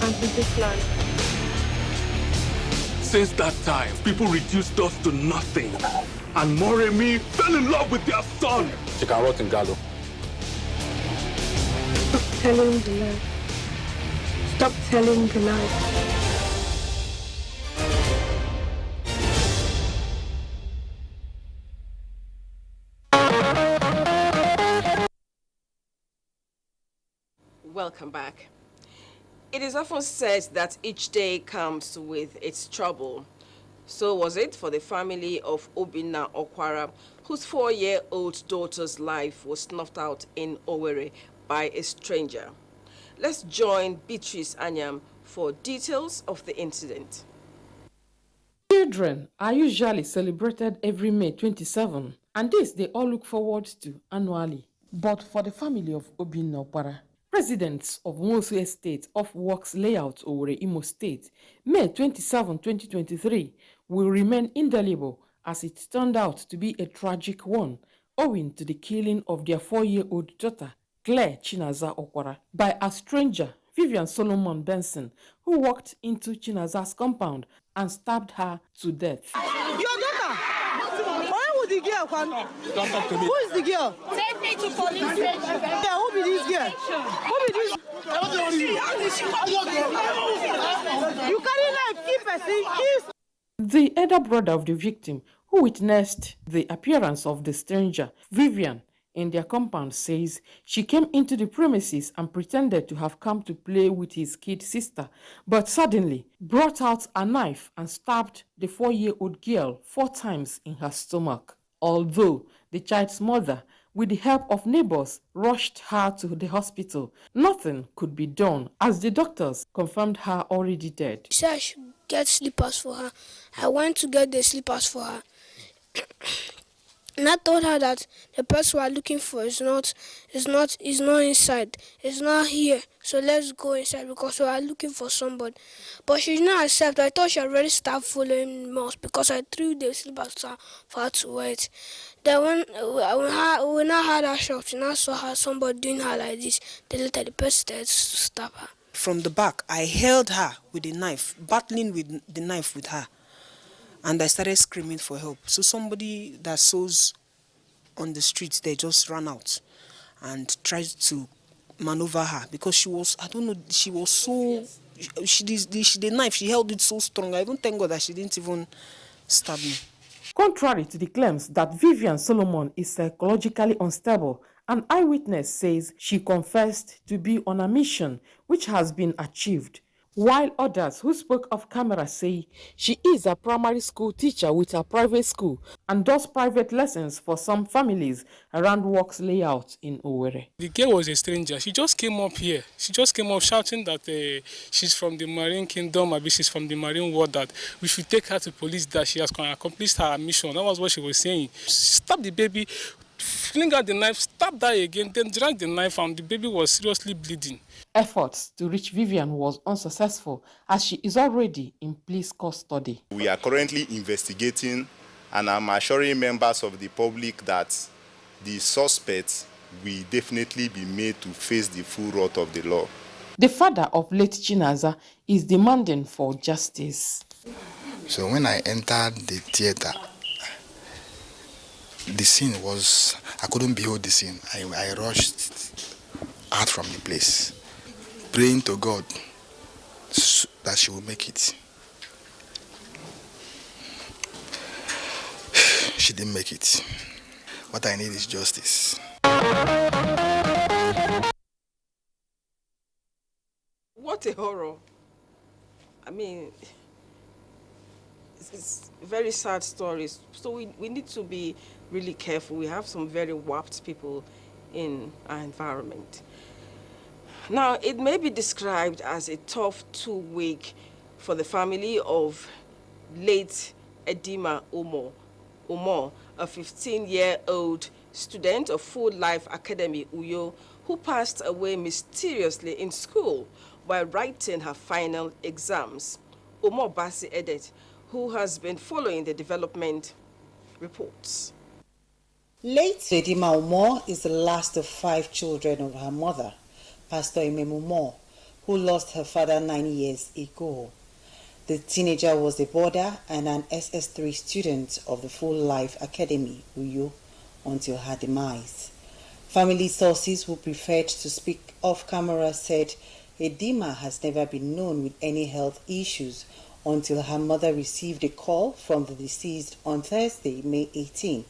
and to this land. Since that time, people reduced us to nothing. And Moremi fell in love with their son. She can rot in Gallo. Stop telling the lie. Stop telling the lie. Welcome back. It is often said that each day comes with its trouble. So was it for the family of Obinna Okwara, whose 4-year-old daughter's life was snuffed out in Owerri by a stranger. Let's join Beatrice Anyam for details of the incident. Children are usually celebrated every May 27, and this they all look forward to annually. But for the family of Obinna Okwara, residents of Mosu Estate off Works Layout, Owerri, Imo State, May 27, 2023, will remain indelible as it turned out to be a tragic one, owing to the killing of their 4-year-old daughter, Claire Chinaza Okwara, by a stranger, Vivian Solomon Benson, who walked into Chinaza's compound and stabbed her to death. Your daughter? Where would the girl come? Don't talk to me. Who is the girl? Take me to police station. Yeah, who be this girl? Who be this? You carry knife, keep person, kiss. The elder brother of the victim, who witnessed the appearance of the stranger, Vivian, in their compound, says she came into the premises and pretended to have come to play with his kid sister, but suddenly brought out a knife and stabbed the 4-year-old girl 4 times in her stomach. Although the child's mother with the help of neighbors, rushed her to the hospital. Nothing could be done as the doctors confirmed her already dead. She said I should get slippers for her. I went to get the slippers for her. And I told her that the person we are looking for is not inside. It's not here. So let's go inside because we are looking for somebody. But she did not accept. I thought she already started following us because I threw the slippers for her to wear it. Then when we now had her shocked, we now saw her somebody doing her like this. Then later the person started to stab her. From the back, I held her with a knife, battling with the knife with her. And I started screaming for help. So somebody that sews on the streets, they just ran out and tried to maneuver her because she was, I don't know, she was so, the knife, she held it so strong. I even thank God that she didn't even stab me. Contrary to the claims that Vivian Solomon is psychologically unstable, an eyewitness says she confessed to be on a mission which has been achieved, while others who spoke off camera say she is a primary school teacher with a private school and does private lessons for some families around Works Layout in Owerri. The girl was a stranger. She just came up here. She just came up shouting that she's from the Marine Kingdom, maybe she's from the Marine World, that we should take her to police, that she has accomplished her mission. That was what she was saying. She stabbed the baby, fling out the knife, stabbed her again, then dragged the knife, and the baby was seriously bleeding. Efforts to reach Vivian was unsuccessful as she is already in police custody. We are currently investigating, and I'm assuring members of the public that the suspects will definitely be made to face the full wrath of the law. The father of late Chinaza is demanding for justice. So when I entered the theater, the scene was, I couldn't behold the scene. I rushed out from the place, praying to God that she will make it. She didn't make it. What I need is justice. What a horror. I mean, it's very sad stories. So we need to be really careful. We have some very warped people in our environment. Now, it may be described as a tough 2 week for the family of late Edima Omo, a 15-year-old student of Full Life Academy, Uyo, who passed away mysteriously in school while writing her final exams. Omo Basi Edet, who has been following the development, reports. Late Edima Omo is the last of 5 children of her mother, Pastor Ememu Omo, who lost her father 9 years ago. The teenager was a boarder and an SS3 student of the Full Life Academy, Uyo, until her demise. Family sources who preferred to speak off camera said Edima has never been known with any health issues until her mother received a call from the deceased on Thursday, May 18,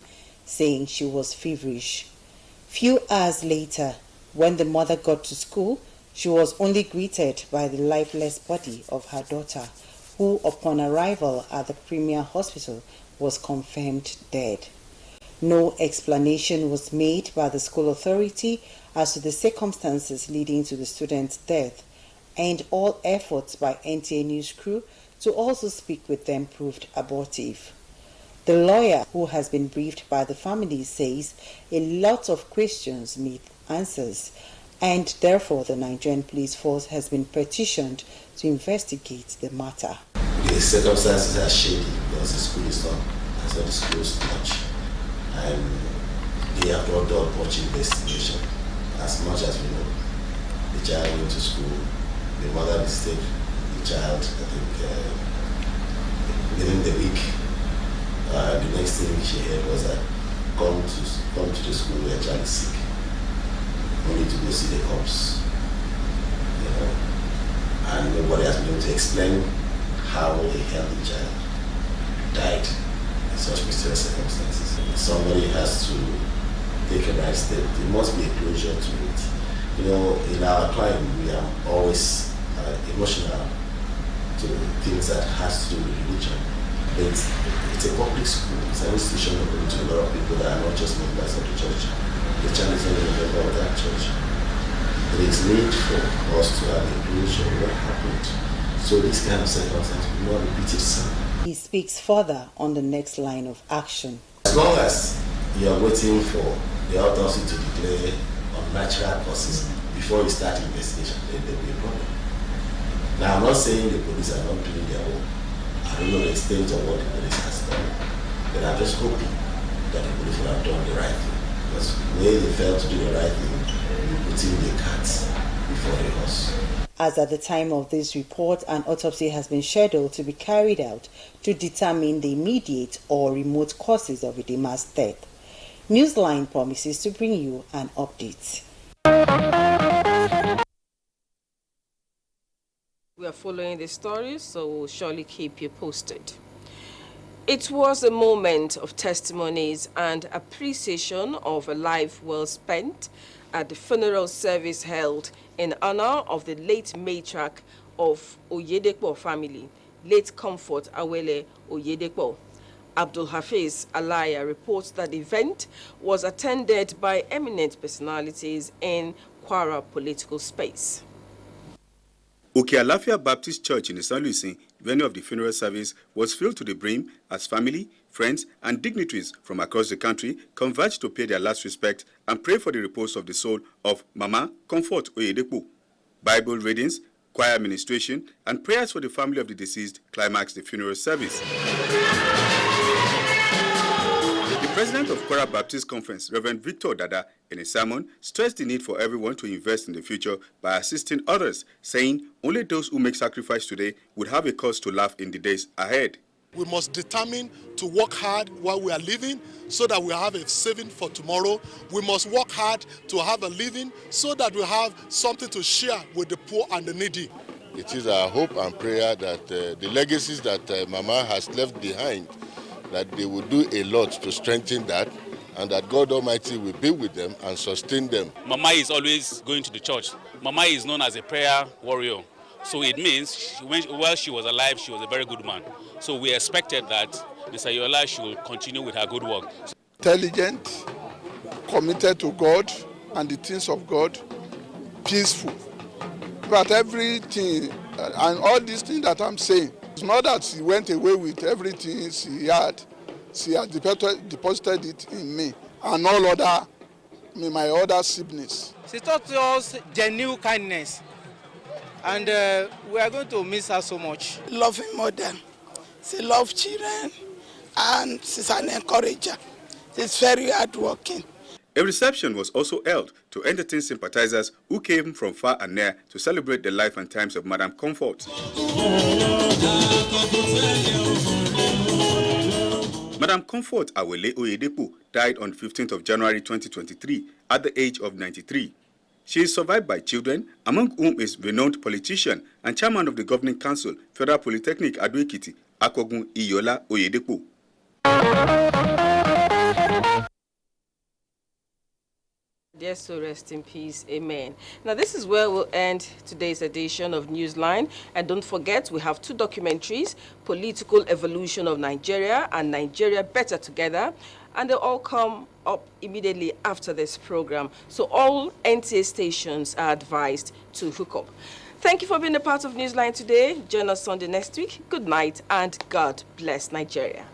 saying she was feverish. Few hours later, when the mother got to school, she was only greeted by the lifeless body of her daughter, who upon arrival at the Premier Hospital was confirmed dead. No explanation was made by the school authority as to the circumstances leading to the student's death, and all efforts by NTA news crew to also speak with them proved abortive. The lawyer who has been briefed by the family says a lot of questions need answers, and therefore the Nigerian police force has been petitioned to investigate the matter. The circumstances are shady because the school is not disclosed much, and they have not done much investigation. As much as we know, the child went to school, the mother visited the child, I think, within the week. The next thing she heard was that come to the school where a child is sick, only to go see the cops. You know, and nobody has been able to explain how a healthy child died in such mysterious circumstances. Somebody has to take a right step. There must be a closure to it. You know, in our climate, we are always emotional to things that has to do with religion. It's a public school. It's an institution open to a lot of people that are not just members of the church. the child is not a member of that church. There is need for us to have a closure of what happened, so this kind of circumstance will not repeat itself. He speaks further on the next line of action. As long as you are waiting for the autopsy to declare unnatural causes before you start investigation, then there will be a problem. Now, I'm not saying the police are not doing their work. I don't know the extent of what the police has done, but I'm just hoping that the police will have done the right thing. Because when they fail to do the right thing, we put in the cats before the horse. As at the time of this report, an autopsy has been scheduled to be carried out to determine the immediate or remote causes of Idima's death. NewsLine promises to bring you an update. We are following the story, so we'll surely keep you posted. It was a moment of testimonies and appreciation of a life well spent at the funeral service held in honor of the late matriarch of Oyedepo family, late Comfort Awele Oyedepo. Abdul Hafiz Alaya reports that the event was attended by eminent personalities in Kwara political space. Okealafia Baptist Church in the St. Louis, venue of the funeral service, was filled to the brim as family, friends, and dignitaries from across the country converged to pay their last respect and pray for the repose of the soul of Mama Comfort Oyedepo. Bible readings, choir administration, and prayers for the family of the deceased climaxed the funeral service. The president of Kwara Baptist Conference, Reverend Victor Dada, in a sermon, stressed the need for everyone to invest in the future by assisting others, saying only those who make sacrifice today would have a cause to laugh in the days ahead. We must determine to work hard while we are living so that we have a saving for tomorrow. We must work hard to have a living so that we have something to share with the poor and the needy. It is our hope and prayer that the legacies that Mama has left behind, that they will do a lot to strengthen that, and that God Almighty will be with them and sustain them. Mama is always going to the church. Mama is known as a prayer warrior. So it means while she was alive, she was a very good man. So we expected that Mr. Yola should continue with her good work. Intelligent, committed to God and the things of God, peaceful. But everything, and all these things that I'm saying, it's not that she went away with everything she had. She has deposited it in me and all other, my other siblings. She taught us genuine kindness, and we are going to miss her so much. Loving mother, she loves children, and she's an encourager. She's very hardworking. A reception was also held to entertain sympathizers who came from far and near to celebrate the life and times of Madam Comfort. Madam Comfort Awele Oyedepo died on 15th of January 2023 at the age of 93. She is survived by children, among whom is renowned politician and chairman of the Governing Council, Federal Polytechnic Ado-Ekiti, Akogun Iyola Oyedepo. Dear soul, rest in peace. Amen. Now, this is where we'll end today's edition of Newsline. And don't forget, we have two documentaries, Political Evolution of Nigeria and Nigeria Better Together. And they'll all come up immediately after this program. So all NTA stations are advised to hook up. Thank you for being a part of Newsline today. Join us Sunday next week. Good night and God bless Nigeria.